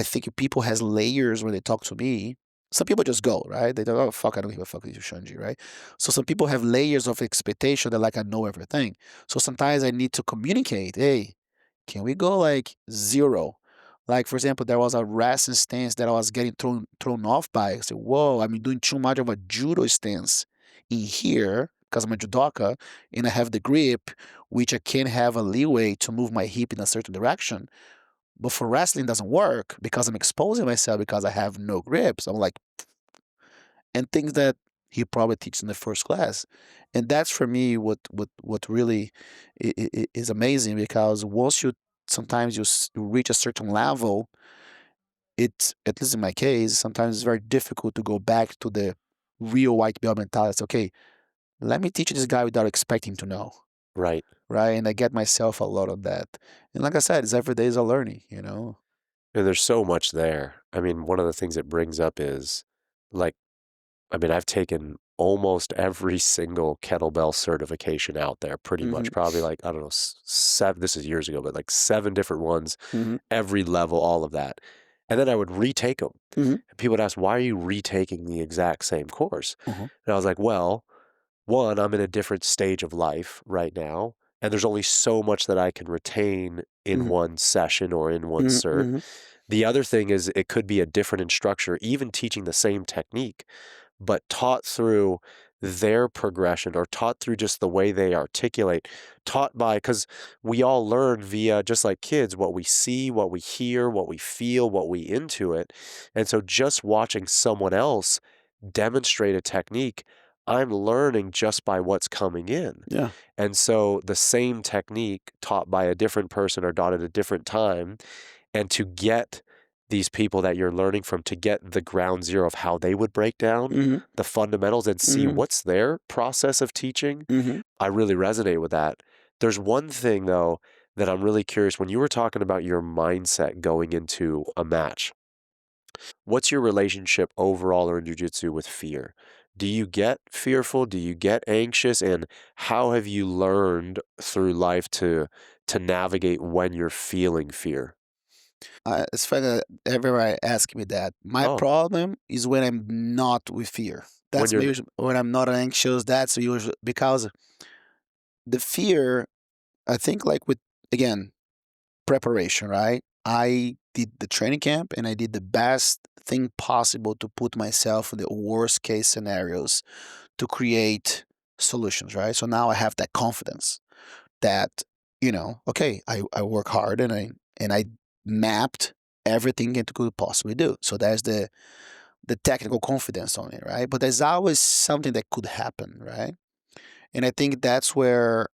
think people has layers when they talk to me. Some people just go, right? They don't, oh, fuck, I don't give a fuck with you, Shanji, right? So some people have layers of expectation that like I know everything. So sometimes I need to communicate, hey, can we go like zero? Like, for example, there was a wrestling stance that I was getting thrown off by. I said, whoa, I'm doing too much of a judo stance in here because I'm a judoka and I have the grip, which I can have a leeway to move my hip in a certain direction. But for wrestling, it doesn't work because I'm exposing myself because I have no grip. So I'm like, and things that he probably teaches in the first class, and that's for me what really is amazing because once you sometimes you reach a certain level, it's at least in my case sometimes it's very difficult to go back to the real white belt mentality. Okay, let me teach this guy without expecting to know, Right. right? And I get myself a lot of that, and like I said, it's every day is a learning. And there's so much there. I mean, one of the things it brings up is like, I mean, I've taken almost every single kettlebell certification out there, pretty Hmm. much. Probably like, I don't know, seven, this is years ago, but like 7 different ones, Hmm. every level, all of that. And then I would retake them. Hmm. And people would ask, why are you retaking the exact same course? Hmm. And I was like, well, one, I'm in a different stage of life right now. And there's only so much that I can retain in Hmm. one session or in one Hmm. cert. Hmm. The other thing is it could be a different instructor, even teaching the same technique, but taught through their progression or taught through just the way they articulate, taught by, because we all learn via, just like kids, what we see, what we hear, what we feel, what we intuit. And so just watching someone else demonstrate a technique, I'm learning just by what's coming in. Yeah. And so the same technique taught by a different person or taught at a different time, and to get these people that you're learning from to get the ground zero of how they would break down Hmm. the fundamentals and see Hmm. what's their process of teaching, Hmm. I really resonate with that. There's one thing, though, that I'm really curious. When you were talking about your mindset going into a match, What's your relationship overall in jiu-jitsu with fear? Do you get fearful? Do you get anxious? And how have you learned through life to navigate when you're feeling fear? It's funny that everyone ask me that. My Oh, problem is when I'm not with fear. when That's you're usually when I'm not anxious. That's usually because the fear. I think like with again preparation, right? I did the training camp and I did the best thing possible to put myself in the worst case scenarios to create solutions, right? So now I have that confidence that, okay, I work hard and I mapped everything it could possibly do. So there's the technical confidence on it, right? But there's always something that could happen, right? And I think that's where,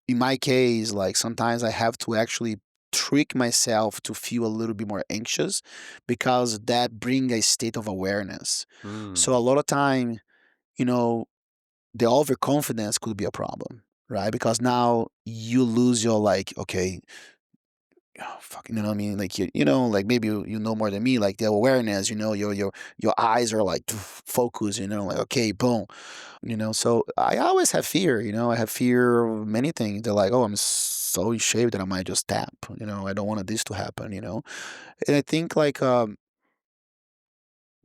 in my case, like sometimes I have to actually trick myself to feel a little bit more anxious because that brings a state of awareness. So mm, a lot of time, you know, the overconfidence could be a problem, right? Because now you lose your like, okay, oh, fucking, you know what I mean? Like like maybe you know more than me, like the awareness, your eyes are like focused, like okay, boom, so I always have fear, I have fear of many things. They're like, oh, I'm so in shape that I might just tap, I don't want this to happen, and I think like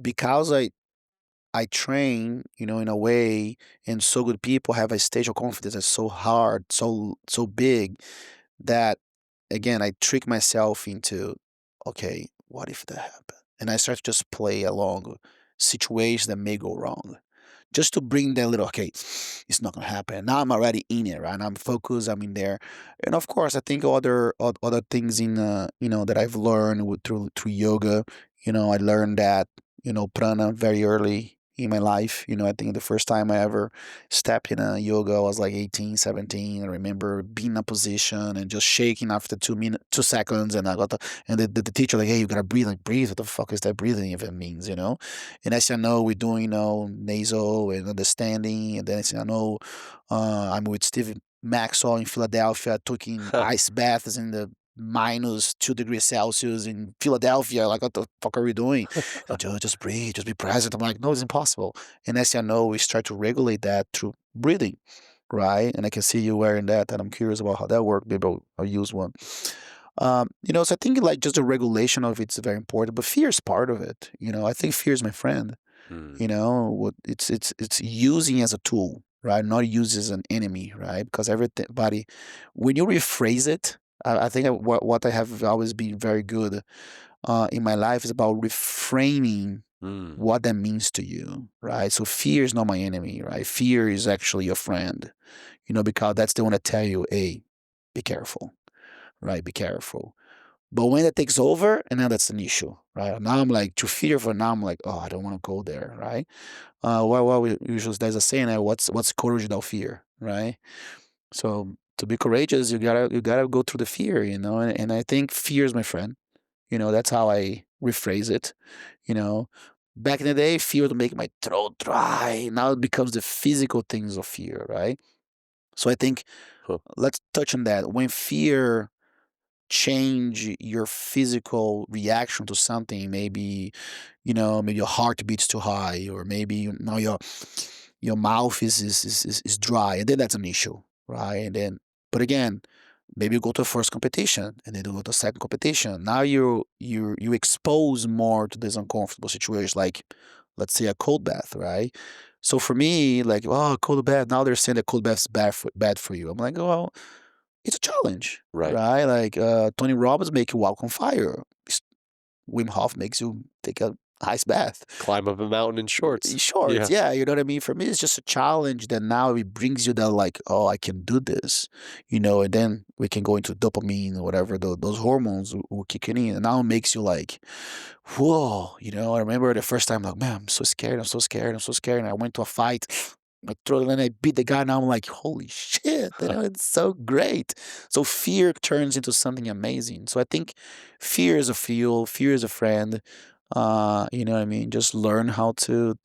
because I train, in a way, and so good people have a stage of confidence that's so hard, so big that again I trick myself into, okay, what if that happened? And I start to just play along situations that may go wrong just to bring that little, okay, it's not gonna happen. Now I'm already in it, right? I'm focused. I'm in there, and of course, I think other things in that I've learned through yoga. I learned that prana very early in my life. I think the first time I ever stepped in a yoga, I was like 18, 17. I remember being in a position and just shaking after 2 minutes, 2 seconds, and I got the teacher like, hey, you gotta breathe, like breathe. What the fuck is that breathing even means? And I said, no, we're doing, nasal and understanding. And then I said, no, I'm with Steve Maxwell in Philadelphia, taking ice baths in the -2 degrees Celsius in Philadelphia. Like, what the fuck are we doing? Just breathe, just be present. I'm like, no, it's impossible. And I said, no, we start to regulate that through breathing, right? And I can see you wearing that, and I'm curious about how that works. Maybe I'll use one. So I think like just the regulation of it's very important, but fear is part of it. I think fear is my friend. mm, It's using as a tool, right? Not used as an enemy, right? Because everybody, when you rephrase it, I think what I have always been very good in my life is about reframing mm, what that means to you, right? So fear is not my enemy, right? Fear is actually your friend, because that's the one that tell you, hey, be careful, right? Be careful. But when it takes over, and now that's an issue, right? Now I'm like too fearful. Now I'm like, oh, I don't want to go there, right? Well, we usually there's a saying that what's courage without fear, right? So to be courageous, you gotta go through the fear, and I think fear is my friend. That's how I rephrase it. You know, Back in the day, fear would make my throat dry. Now it becomes the physical things of fear, right? So I think huh, let's touch on that. When fear change your physical reaction to something, maybe your heart beats too high, or maybe your mouth is dry, and then that's an issue, right? And then, but again, maybe you go to a first competition and then you go to a second competition. Now you expose more to this uncomfortable situation, like let's say a cold bath, right? So for me, like, oh, cold bath. Now they're saying that cold bath is bad for you. I'm like, well, it's a challenge, right. right? Like Tony Robbins make you walk on fire. Wim Hof makes you take a ice bath. Climb up a mountain in shorts. Shorts, Yeah. yeah, you know what I mean? For me, it's just a challenge that now it brings you that like, oh, I can do this, and then we can go into dopamine or whatever, those hormones will kick in. And now it makes you like, whoa, I remember the first time, like, man, I'm so scared, I'm so scared, I'm so scared. And I went to a fight, I threw it and I beat the guy. Now I'm like, holy shit, it's so great. So fear turns into something amazing. So I think fear is a fuel, fear is a friend. You know what I mean? Just learn how to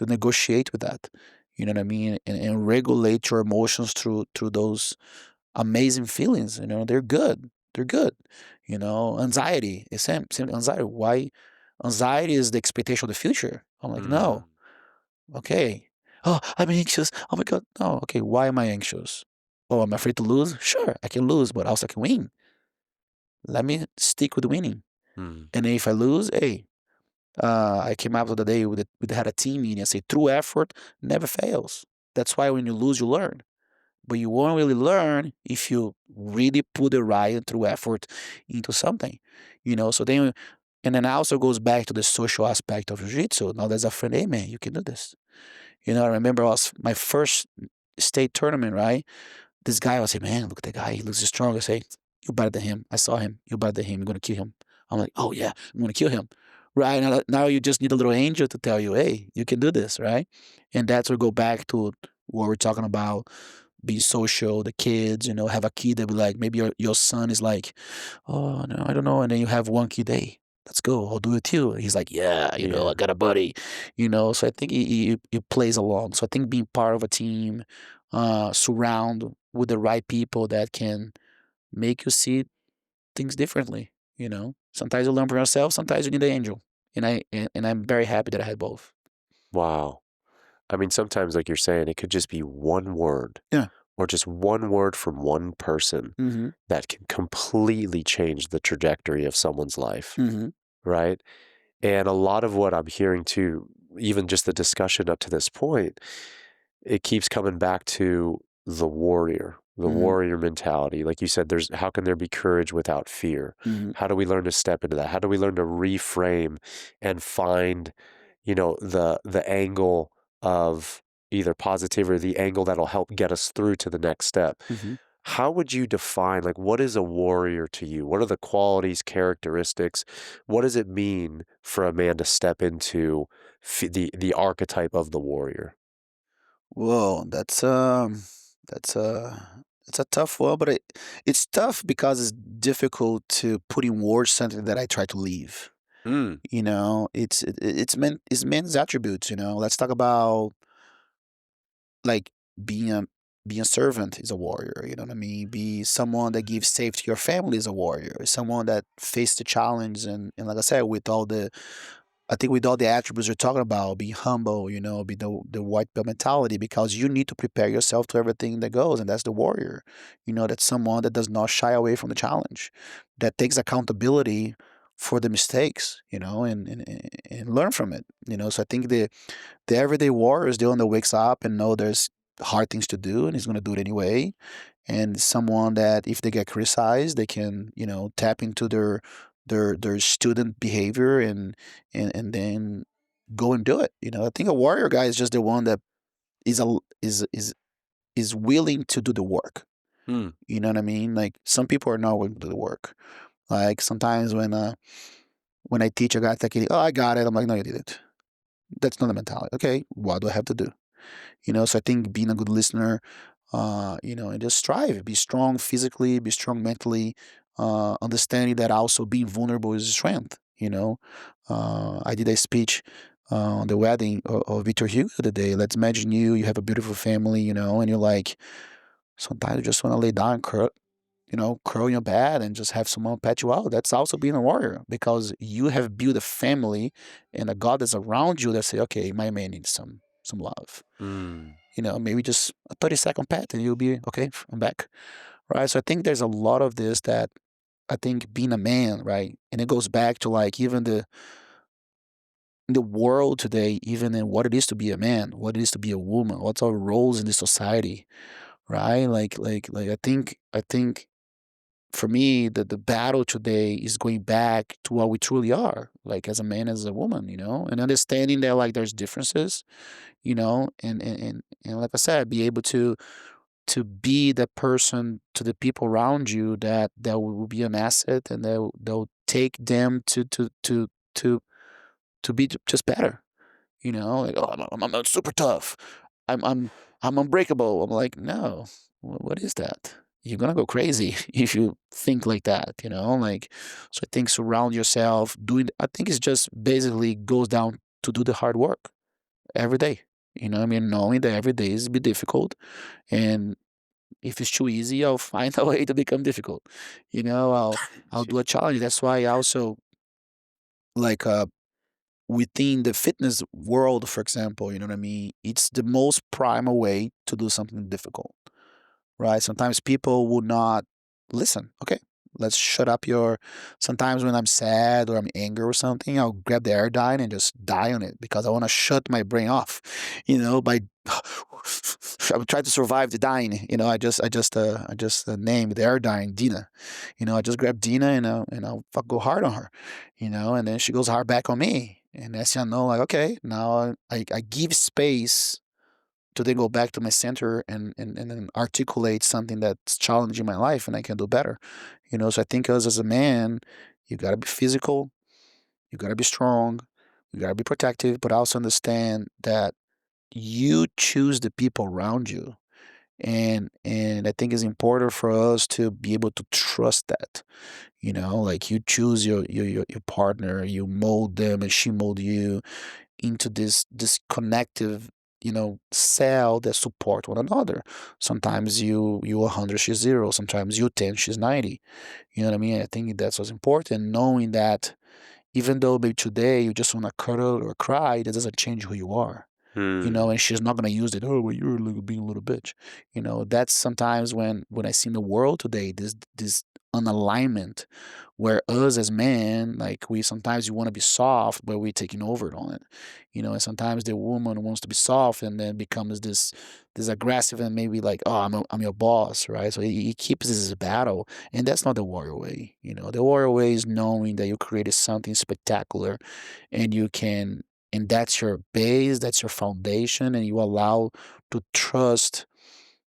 negotiate with that. You know what I mean? And regulate your emotions through those amazing feelings. They're good. They're good. Anxiety is same anxiety. Why? Anxiety is the expectation of the future. I'm like, Mm. no, okay. Oh, I'm anxious. Oh my God. No, okay. Why am I anxious? Oh, I'm afraid to lose? Sure, I can lose, but also I can win. Let me stick with winning. Mm. And if I lose, hey, I came out of the day we had a team meeting. I say, true effort never fails. That's why when you lose, you learn. But you won't really learn if you really put the right and true effort into something, So then, and then also goes back to the social aspect of jiu-jitsu. Now there's a friend, hey man, you can do this. I remember my first state tournament, right? This guy was saying, man, look at that guy. He looks strong. I say, you better than him. I saw him. You better than him. You're going to kill him. I'm like, oh, yeah, I'm going to kill him. Right. Now you just need a little angel to tell you, hey, you can do this. Right. And that's where we go back to what we're talking about, be social, the kids, have a kid that be like, maybe your son is like, oh, no, I don't know. And then you have one kid, hey, let's go. I'll do it too. And he's like, yeah, Yeah. I got a buddy, So I think it plays along. So I think being part of a team, surround with the right people that can make you see things differently. Sometimes you learn for yourself, sometimes you need an angel. And I'm very happy that I had both. Wow. I mean, sometimes, like you're saying, it could just be one word Yeah. or just one word from one person Mm-hmm. that can completely change the trajectory of someone's life, Mm-hmm. right? And a lot of what I'm hearing too, even just the discussion up to this point, it keeps coming back to the Mm-hmm. warrior mentality. Like you said, how can there be courage without fear? Mm-hmm. How do we learn to step into that? How do we learn to reframe and find, the angle of either positive or the angle that'll help get us through to the next step? Mm-hmm. How would you define, like, what is a warrior to you? What are the qualities, characteristics? What does it mean for a man to step into the archetype of the warrior? Whoa, that's a tough one, but it's tough because it's difficult to put in words something that I try to leave. Mm. It's men's attributes. Let's talk about like being a servant is a warrior. You know what I mean? Be someone that gives safe to your family is a warrior. Someone that faced the challenge and like I said, I think with all the attributes you're talking about, be humble, be the white belt mentality, because you need to prepare yourself to everything that goes, and that's the warrior. That's someone that does not shy away from the challenge, that takes accountability for the mistakes, and learn from it. So I think the everyday warrior is the one that wakes up and know there's hard things to do, and he's going to do it anyway. And someone that if they get criticized, they can tap into their student behavior and then go and do it. I think a warrior guy is just the one that is a is willing to do the work. Mm. You know what I mean? Like some people are not willing to do the work. Like sometimes when I teach a guy technique, oh I got it. I'm like, no, you didn't. That's not the mentality. Okay, what do I have to do? So I think being a good listener, and just strive, be strong physically, be strong mentally, understanding that also being vulnerable is a strength. I did a speech on the wedding of Victor Hugo today. Let's imagine you have a beautiful family, and you're like, sometimes you just want to lay down, curl in your bed and just have someone pet you out. That's also being a warrior because you have built a family and a God that's around you that say, okay, my man needs some love. Mm. Maybe just a 30-second pet and you'll be okay, I'm back. Right. So I think there's a lot of this that I think being a man, right? And it goes back to like even in the world today, even in what it is to be a man, what it is to be a woman, what's our roles in this society, right? Like I think for me the battle today is going back to what we truly are, like as a man, as a woman, and understanding that like there's differences, and like I said, be able to be the person to the people around you that will be an asset, and they'll take them to to be just better. Like, oh, I'm super tough. I'm I'm unbreakable. I'm like, no, what is that? You're gonna go crazy if you think like that. Like, so I think surround yourself doing. I think it's just basically goes down to do the hard work every day. I mean, knowing that every day is be difficult, and if it's too easy, I'll find a way to become difficult. I'll do a challenge. That's why I also like within the fitness world, for example, you know what I mean? It's the most primal way to do something difficult, right? Sometimes people would not listen. Okay, let's shut up your. Sometimes when I'm sad or I'm angry or something, I'll grab the airdyne and just die on it because I want to shut my brain off, by. I'm trying to survive the dying. I just named the airdyne Dina. I just grab Dina and I'll go hard on her, and then she goes hard back on me. And that's I know, like, okay, now I give space to then go back to my center and then articulate something that's challenging my life and I can do better. So I think as a man, you got to be physical, you got to be strong, you got to be protective, but also understand that you choose the people around you. And I think it's important for us to be able to trust that. Like you choose your partner, you mold them and she mold you into this connective cell that support one another. Sometimes you 100, she's 0. Sometimes you 10, she's 90. You know what I mean? I think that's what's important, knowing that even though maybe today you just want to cuddle or cry, that doesn't change who you are. And she's not gonna use it. Oh, well, you're being a little bitch. That's sometimes when I see in the world today this unalignment, where us as men, like we sometimes you want to be soft, but we're taking over on it. And sometimes the woman wants to be soft and then becomes this aggressive and maybe like, oh, I'm your boss, right? So he keeps this battle, and that's not the warrior way. The warrior way is knowing that you created something spectacular, and you can and that's your base, that's your foundation, and you allow to trust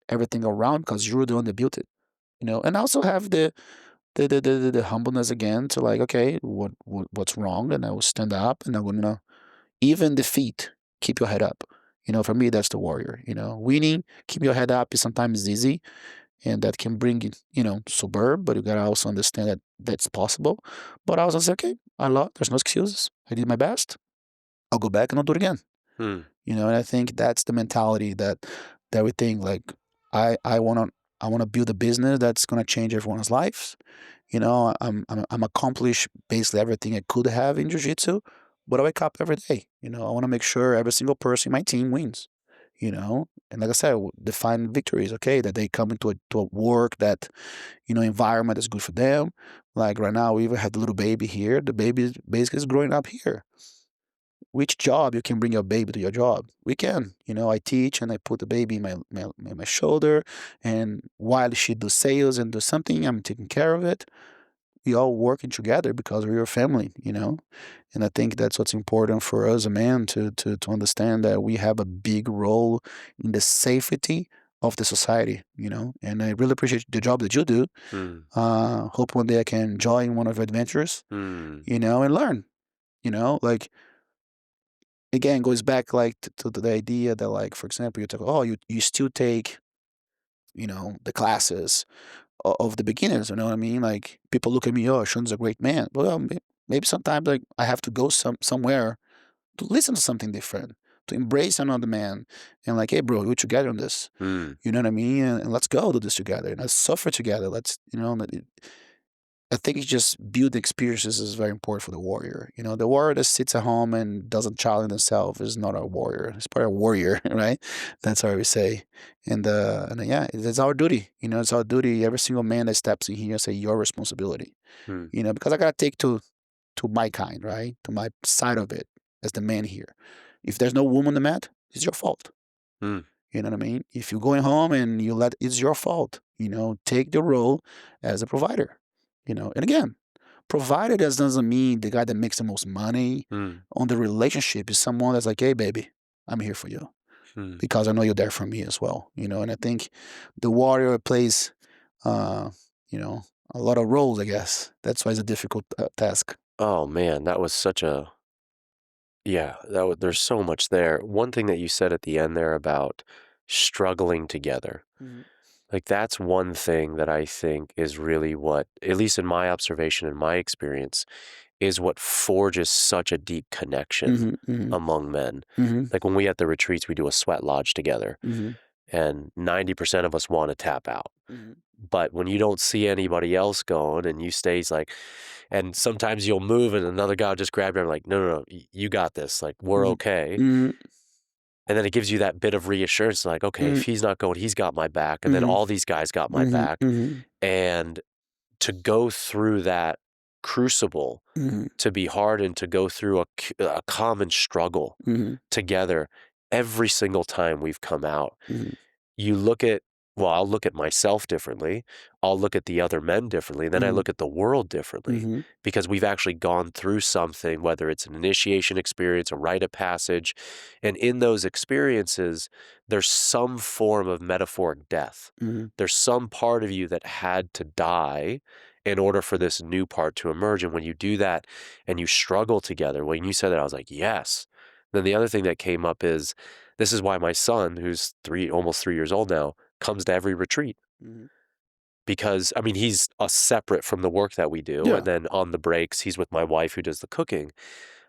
everything around because you're the one that built it. And also have the humbleness again to like, okay, what's wrong, and I will stand up and I'm gonna even defeat, keep your head up. For me, that's the warrior. Winning, keep your head up is sometimes easy, and that can bring suburb, but you gotta also understand that that's possible. But I was say, okay, there's no excuses. I did my best. I'll go back and I'll do it again. Hmm. And I think that's the mentality that we think like I wanna build a business that's gonna change everyone's lives. I'm accomplished basically everything I could have in jiu-jitsu, but I wake up every day. I want to make sure every single person in my team wins. And like I said, define victories. Okay, that they come into to a work that environment is good for them. Like right now, we even have the little baby here. The baby basically is growing up here. Which job you can bring your baby to your job? We can. I teach and I put the baby in my shoulder, and while she does sales and does something, I'm taking care of it. We all working together because we're a family. And I think that's what's important for us, a man, to understand that we have a big role in the safety of the society. And I really appreciate the job that you do. Hope one day I can join one of your adventures, and learn. Like again, goes back like to the idea that, like, for example, you talk, oh, you still take, the classes of the beginners. You know what I mean? Like people look at me, oh, Shun's a great man. Well, maybe sometimes like I have to go somewhere to listen to something different, to embrace another man, and like, hey, bro, we're together on this. You know what I mean? And let's go do this together. And let's suffer together. I think it's just build experiences is very important for the warrior. The warrior that sits at home and doesn't challenge himself is not a warrior. It's probably a warrior, right? That's how we say. And yeah, it's our duty. It's our duty. Every single man that steps in here say your responsibility. Because I gotta take to my kind, right? To my side of it as the man here. If there's no woman on the mat, it's your fault. You know what I mean? If you're going home and it's your fault. Take the role as a provider. And again, provider doesn't mean the guy that makes the most money on the relationship is someone that's like, hey, baby, I'm here for you because I know you're there for me as well. And I think the warrior plays, a lot of roles, I guess. That's why it's a difficult task. Oh man, that was such a there's so much there. One thing that you said at the end there about struggling together. Like that's one thing that I think is really what, at least in my observation and my experience, is what forges such a deep connection among men. Like when we at the retreats, we do a sweat lodge together. and 90% of us want to tap out. Mhm. But when you don't see anybody else going and you stays like, and sometimes you'll move and another guy will just grab you and like, no, you got this. Like, we're Mhm. okay. Mhm. And then it gives you that bit of reassurance, like, okay, Mhm. if he's not going, he's got my back. And then Mhm. all these guys got my Mhm. back. Mhm. And to go through that crucible, Mhm. to be hard and to go through a common struggle Mhm. together every single time we've come out. Mhm. You look at, well, I'll look at myself differently. I'll look at the other men differently. Then I Mhm. look at the world differently Mhm. because we've actually gone through something, whether it's an initiation experience, a rite of passage. And in those experiences, there's some form of metaphoric death. Mhm. There's some part of you that had to die in order for this new part to emerge. And when you do that and you struggle together, when you said that, I was like, yes. Then the other thing that came up is, this is why my son, who's almost 3 years old now, comes to every retreat Mhm. because, I mean, he's separate from the work that we do. Yeah. And then on the breaks, he's with my wife who does the cooking.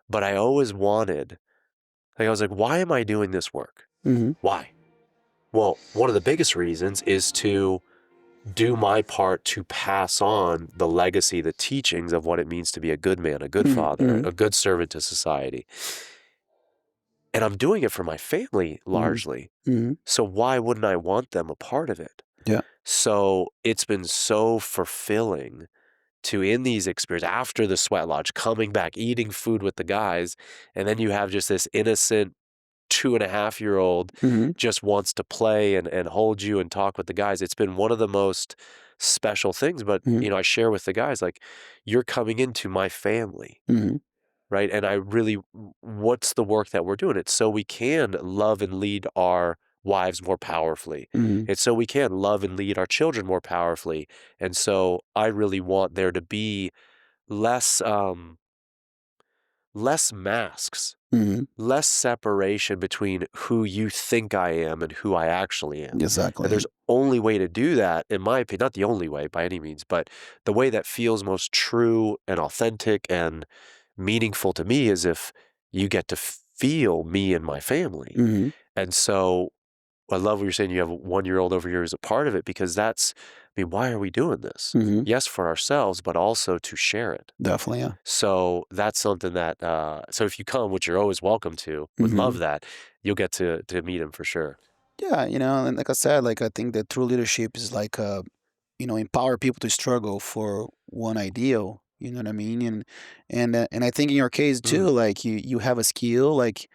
But I always wanted, like, I was like, why am I doing this work? Mhm. Why? Well, one of the biggest reasons is to do my part to pass on the legacy, the teachings of what it means to be a good man, a good Mhm. father, Mhm. a good servant to society. And I'm doing it for my family Mhm. largely. Mhm. So why wouldn't I want them a part of it? Yeah. So it's been so fulfilling to, in these experiences, after the sweat lodge, coming back, eating food with the guys, and then you have just this innocent 2.5-year-old Mhm. just wants to play and hold you and talk with the guys. It's been one of the most special things. But, Mhm. I share with the guys, like, you're coming into my family. Mhm. Right. And I really, what's the work that we're doing? It's so we can love and lead our wives more powerfully. Mhm. It's so we can love and lead our children more powerfully. And so I really want there to be less, less masks, Mhm. less separation between who you think I am and who I actually am. And Exactly. there's only way to do that, in my opinion, not the only way by any means, but the way that feels most true and authentic and meaningful to me is if you get to feel me and my family. Mhm. And so I love what you're saying. You have a 1-year-old over here as a part of it because that's, I mean, why are we doing this? Mhm. Yes, for ourselves, but also to share it. Definitely. Yeah. So that's something that, so if you come, which you're always welcome to, would love Mhm. that, you'll get to meet him for sure. Yeah. And like I said, like I think that true leadership is like empower people to struggle for one ideal. You know what I mean? And I think in your case too, Mm, like you have a skill, like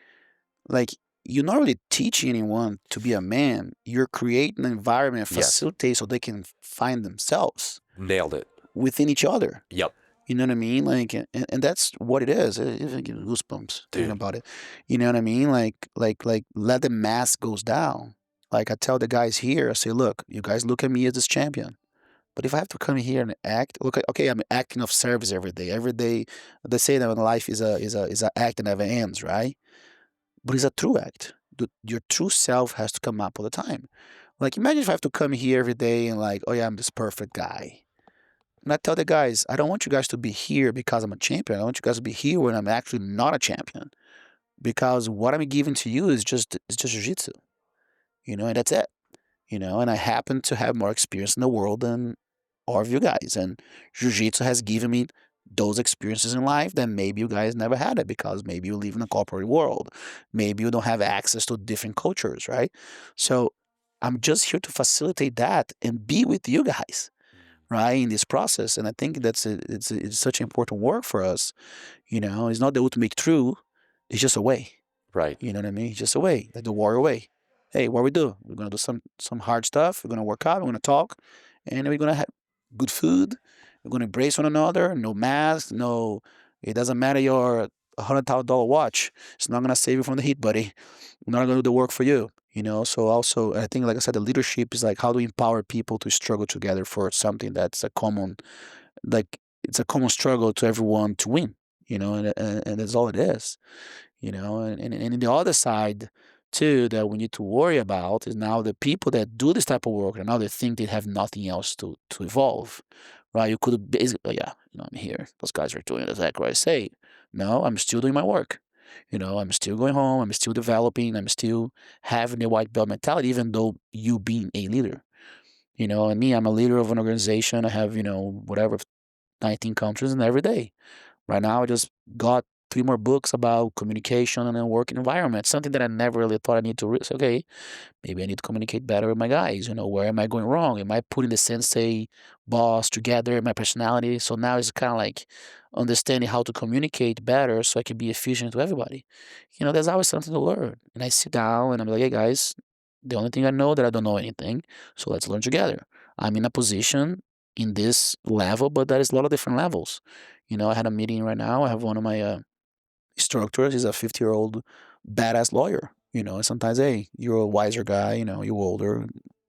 you're not really teaching anyone to be a man. You're creating an environment and yes, facilitate so they can find themselves nailed it. within each other. Yep, You know what I mean? Like, and that's what it is. I get goosebumps thinking dude. about it. You know what I mean? Like, let the mask goes down. Like I tell the guys here, I say, look, you guys look at me as this champion. But if I have to come here and act, look, okay, I'm acting of service every day. Every day, they say that life is a act that never ends, right? But it's a true act. Your true self has to come up all the time. Like, imagine if I have to come here every day and like, oh yeah, I'm this perfect guy. And I tell the guys, I don't want you guys to be here because I'm a champion. I want you guys to be here when I'm actually not a champion. Because what I'm giving to you is just jiu-jitsu, and that's it. And I happen to have more experience in the world than all of you guys. And jiu-jitsu has given me those experiences in life that maybe you guys never had it because maybe you live in a corporate world. Maybe you don't have access to different cultures, right? So I'm just here to facilitate that and be with you guys, right, in this process. And I think it's such important work for us. It's not the ultimate true. It's just a way. Right. You know what I mean? It's just a way, like the warrior way. Hey, what we do? We're gonna do some hard stuff. We're gonna work out. We're gonna talk, and we're gonna have good food. We're gonna embrace one another. No mask. No. It doesn't matter your $100,000 watch. It's not gonna save you from the heat, buddy. We're not gonna do the work for you. So also, I think, like I said, the leadership is like how do we empower people to struggle together for something that's a common, like it's a common struggle to everyone to win. And that's all it is. And in the other side too that we need to worry about is now the people that do this type of work and now they think they have nothing else to evolve, right? You could basically, yeah, I'm here, those guys are doing exactly what I say. No, I'm still doing my work. I'm still going home. I'm still developing. I'm still having the white belt mentality, even though you being a leader. And me, I'm a leader of an organization. I have, whatever, 19 countries, and every day. Right now, I just got 3 more books about communication and a working environment, something that I never really thought I need to read. So, okay, maybe I need to communicate better with my guys. Where am I going wrong? Am I putting the sensei boss together, my personality? So now it's kind of like understanding how to communicate better so I can be efficient to everybody. There's always something to learn. And I sit down and I'm like, hey guys, the only thing I know that I don't know anything. So let's learn together. I'm in a position in this level, but there is a lot of different levels. I had a meeting right now. I have one of my instructors. He's a 50-year-old badass lawyer. And sometimes, hey, you're a wiser guy. You're older.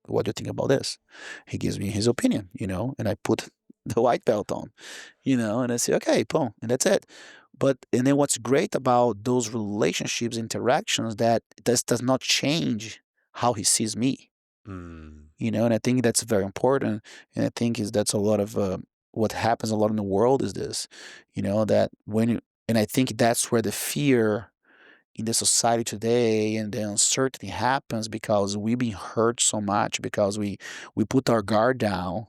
What do you think about this? He gives me his opinion. And I put the white belt on. And I say, okay, boom, and that's it. And then what's great about those relationships, interactions, that this does not change how he sees me. Mm. And I think that's very important. And I think that's a lot of what happens a lot in the world is this, that and I think that's where the fear in the society today and the uncertainty happens, because we've been hurt so much, because we put our guard down,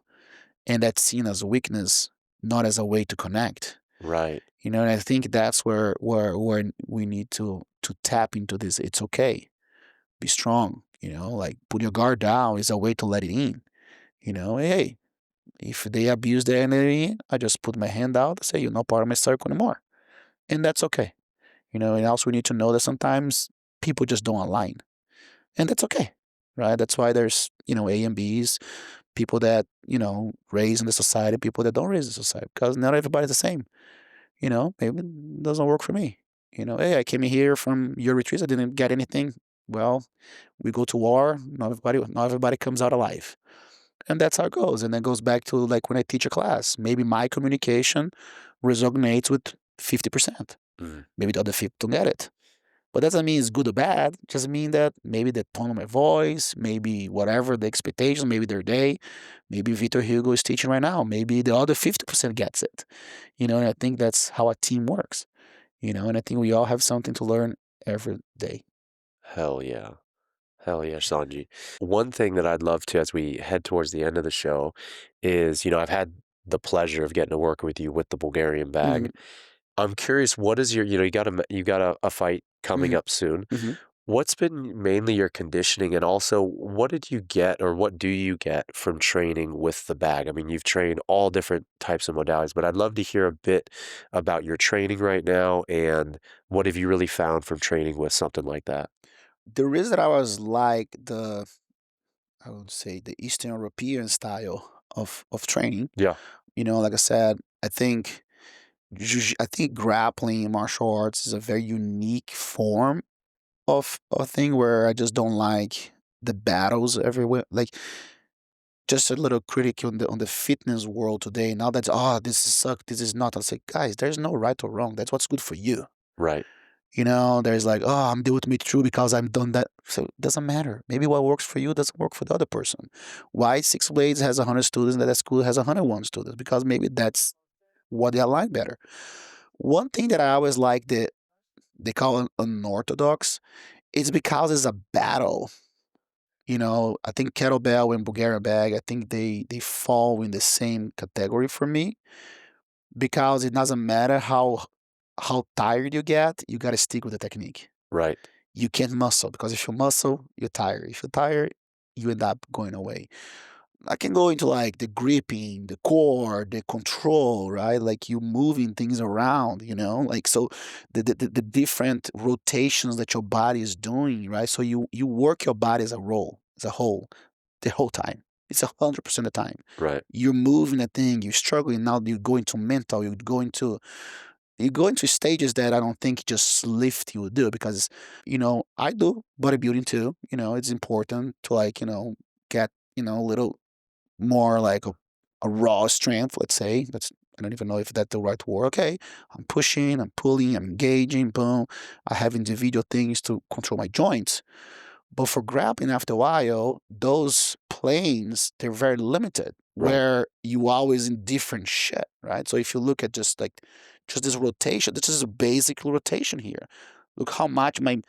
and that's seen as a weakness, not as a way to connect. Right. And I think that's where we need to tap into this. It's okay. Be strong. Like put your guard down is a way to let it in. Hey, if they abuse their energy, I just put my hand out and say, you're not part of my circle anymore. And that's okay. And also we need to know that sometimes people just don't align. And that's okay. Right? That's why there's, A and Bs, people that, raise in the society, people that don't raise in the society, because not everybody's the same. Maybe it doesn't work for me. Hey, I came in here from your retreats. I didn't get anything. Well, we go to war. Not everybody comes out alive. And that's how it goes. And that goes back to like when I teach a class. Maybe my communication resonates with 50%. Mm. Maybe the other 50 don't get it. But that doesn't mean it's good or bad. It just mean that maybe the tone of my voice, maybe whatever the expectation, maybe their day, maybe Victor Hugo is teaching right now. Maybe the other 50% gets it. And I think that's how a team works. And I think we all have something to learn every day. Hell yeah. Hell yeah, Sanji. One thing that I'd love to, as we head towards the end of the show, is, I've had the pleasure of getting to work with you with the Bulgarian Hmm. bag. I'm curious, what is your, you got a fight coming Hmm. up soon. Hmm. What's been mainly your conditioning, and also what did you get, or what do you get from training with the bag? I mean, you've trained all different types of modalities, but I'd love to hear a bit about your training right now, and what have you really found from training with something like that? The reason I was like I would say the Eastern European style of training, Yeah, like I said, I think I think grappling in martial arts is a very unique form of a thing where I just don't like the battles everywhere. Like just a little critic on the fitness world today. Now that's this is suck, this is not. I say, guys, there's no right or wrong. That's what's good for you. right, There's like, I'm the ultimate true because I've done that. So it doesn't matter. Maybe what works for you doesn't work for the other person. Why Six Blades has 100 students and that school has 101 students? Because maybe that's what they align better. One thing that I always like that they call unorthodox is because it's a battle. I think kettlebell and Bulgarian bag, I think they fall in the same category for me, because it doesn't matter how tired you get, you got to stick with the technique. right, You can't muscle, because if you muscle, you're tired. If you're tired, you end up going away. I can go into like the gripping, the core, the control, right? Like you moving things around, like so the different rotations that your body is doing, right? So you work your body as a role, as a whole, the whole time. It's 100% of the time. right, You're moving a thing, you're struggling. Now you go into mental, you go into stages that I don't think just lift you would do, because I do bodybuilding too. It's important to like get a little more like a raw strength, let's say. That's I don't even know if that's the right word. Okay, I'm pushing, I'm pulling, I'm engaging, boom. I have individual things to control my joints. But for grappling, after a while, those planes, they're very limited, right, where you always in different shit, right? So if you look at just this rotation, this is a basic rotation here. Look how much my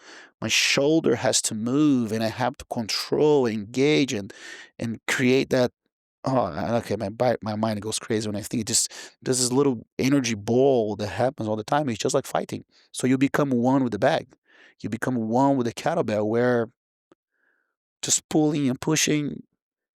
shoulder has to move, and I have to control, engage, and create that. Oh, okay, my mind goes crazy when I think it just there's this little energy ball that happens all the time. It's just like fighting. So you become one with the bag. You become one with the kettlebell, where just pulling and pushing,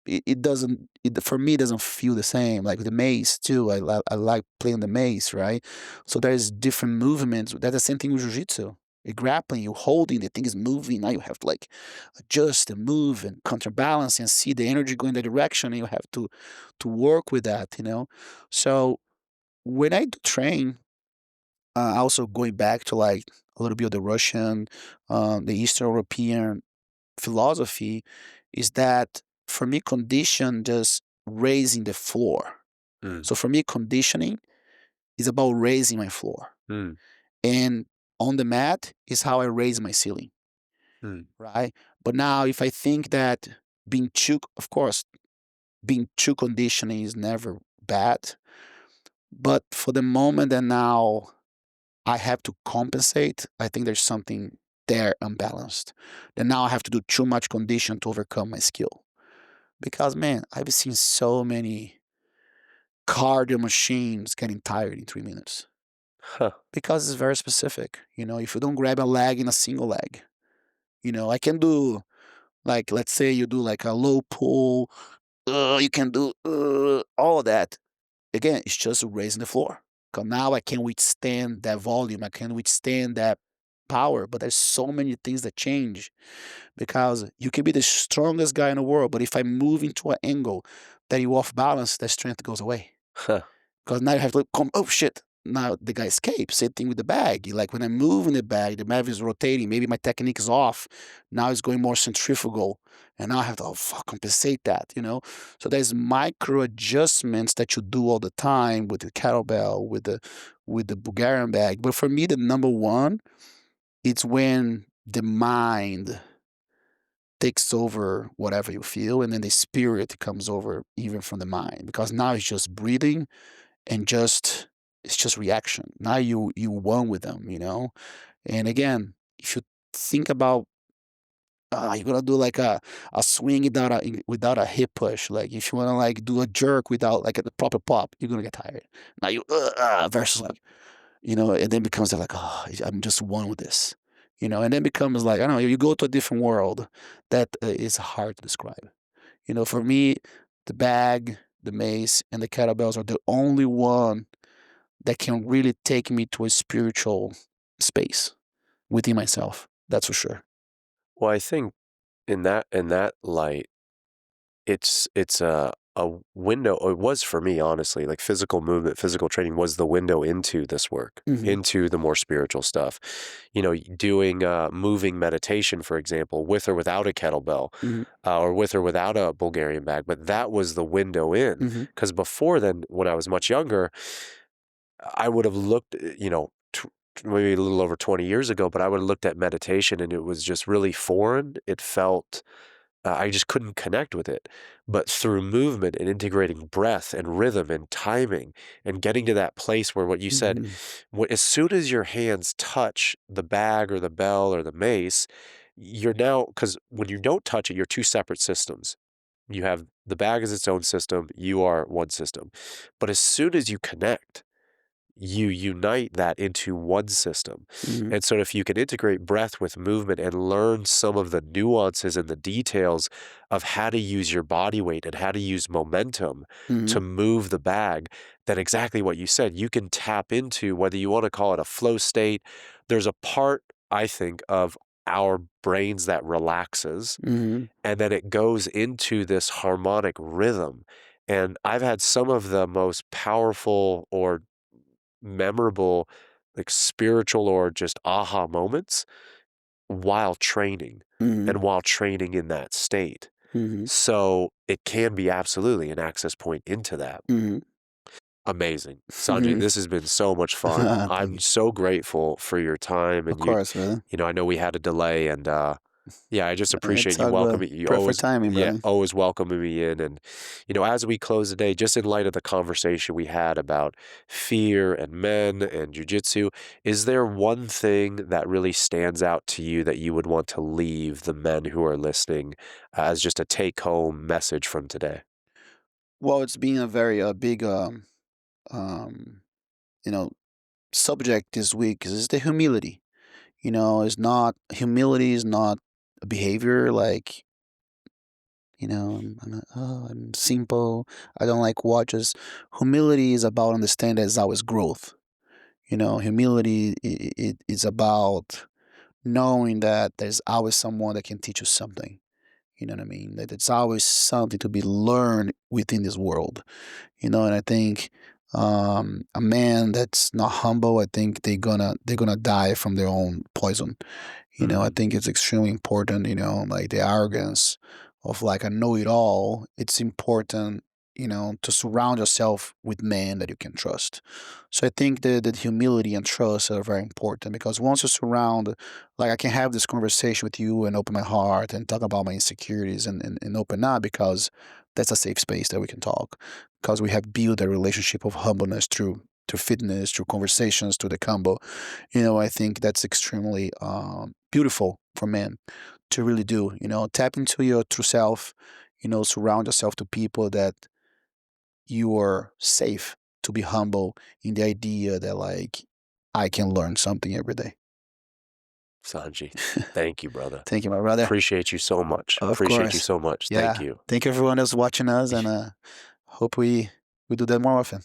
it doesn't for me, it doesn't feel the same. Like the mace too, I like playing the mace, right? So there's different movements. That's the same thing with jiu-jitsu. You're grappling, you're holding, the thing is moving. Now you have to like adjust and move and counterbalance and see the energy going that direction, and you have to work with that. So when I do train, also going back to like a little bit of the Russian, the Eastern European philosophy, is that for me, condition just raising the floor. Mm. So for me, conditioning is about raising my floor. Mm. And on the mat is how I raise my ceiling, Mm. right? But now if I think that of course, being too conditioning is never bad. But for the moment that now I have to compensate, I think there's something there unbalanced. Then now I have to do too much condition to overcome my skill. Because man, I've seen so many cardio machines getting tired in 3 minutes. Huh. Because it's very specific. If you don't grab a leg in a single leg, I can do, like, let's say you do like a low pull, you can do all of that. Again, it's just raising the floor. Because now I can withstand that volume, I can withstand that power. But there's so many things that change, because you can be the strongest guy in the world, but if I move into an angle that you off balance, that strength goes away. Huh. Because now you have to come, oh shit, now the guy escapes. Same thing with the bag. Like when I move in the bag is rotating. Maybe my technique is off. Now it's going more centrifugal. And now I have to compensate that. So there's micro adjustments that you do all the time with the kettlebell, with the Bulgarian bag. But for me, the number one, it's when the mind takes over whatever you feel, and then the spirit comes over even from the mind, because now it's just breathing, and it's just reaction. Now you one with them. And again, if you think about, you're gonna do like a swing without a hip push. Like if you wanna like do a jerk without like a proper pop, you're gonna get tired. Now you versus like, and then becomes like, oh, I'm just one with this. And then becomes like, I don't know, you go to a different world that is hard to describe. For me, the bag, the mace, and the kettlebells are the only one that can really take me to a spiritual space within myself. That's for sure. Well, I think in that light, it's a window. Or it was for me, honestly. Like physical movement, physical training was the window into this work, into the more spiritual stuff. Doing moving meditation, for example, with or without a kettlebell, or with or without a Bulgarian bag. But that was the window in. Because before then, when I was much younger, I would have looked, maybe a little over 20 years ago, but I would have looked at meditation and it was just really foreign. It felt, I just couldn't connect with it. But through movement and integrating breath and rhythm and timing and getting to that place where what you said, as soon as your hands touch the bag or the bell or the mace, you're now, because when you don't touch it, you're two separate systems. You have the bag as its own system, you are one system. But as soon as you connect, you unite that into one system. And so if you can integrate breath with movement and learn some of the nuances and the details of how to use your body weight and how to use momentum to move the bag, then exactly what you said, you can tap into, whether you want to call it a flow state. There's a part, I think, of our brains that relaxes, and then it goes into this harmonic rhythm. And I've had some of the most powerful or memorable, like spiritual or just aha moments while training and while training in that state. So it can be absolutely an access point into that. Amazing. Sanjay, this has been so much fun. I'm You. so grateful for your time. Of And you, course, brother. I know we had a delay and Yeah, I just appreciate It's you all good. welcoming you Perfect always timing, yeah, brother. always welcoming me in. And, as we close the day, just in light of the conversation we had about fear and men and jujitsu, is there one thing that really stands out to you that you would want to leave the men who are listening as just a take-home message from today? Well, it's been a very big um, you know subject this week because it's the humility. It's not humility is not a behavior like I'm simple. I don't like watches. Humility is about understanding there's always growth. Humility is about knowing that there's always someone that can teach you something. You know what I mean? That it's always something to be learned within this world. And I think a man that's not humble, I think they're gonna die from their own poison. I Mm, think it's extremely important, like the arrogance of like a know-it-all. It's important, to surround yourself with men that you can trust. So I think that humility and trust are very important because once you surround, like I can have this conversation with you and open my heart and talk about my insecurities and open up because that's a safe space that we can talk because we have built a relationship of humbleness through fitness, through conversations, through the combo. I think that's extremely beautiful for men to really do. Tap into your true self. Surround yourself to people that you are safe to be humble in the idea that like I can learn something every day. Sanji, thank you, brother. Thank you, my brother. Appreciate you so much. Of Appreciate you course. so much. Thank Yeah. you. Thank you everyone that's watching us and hope we do that more often.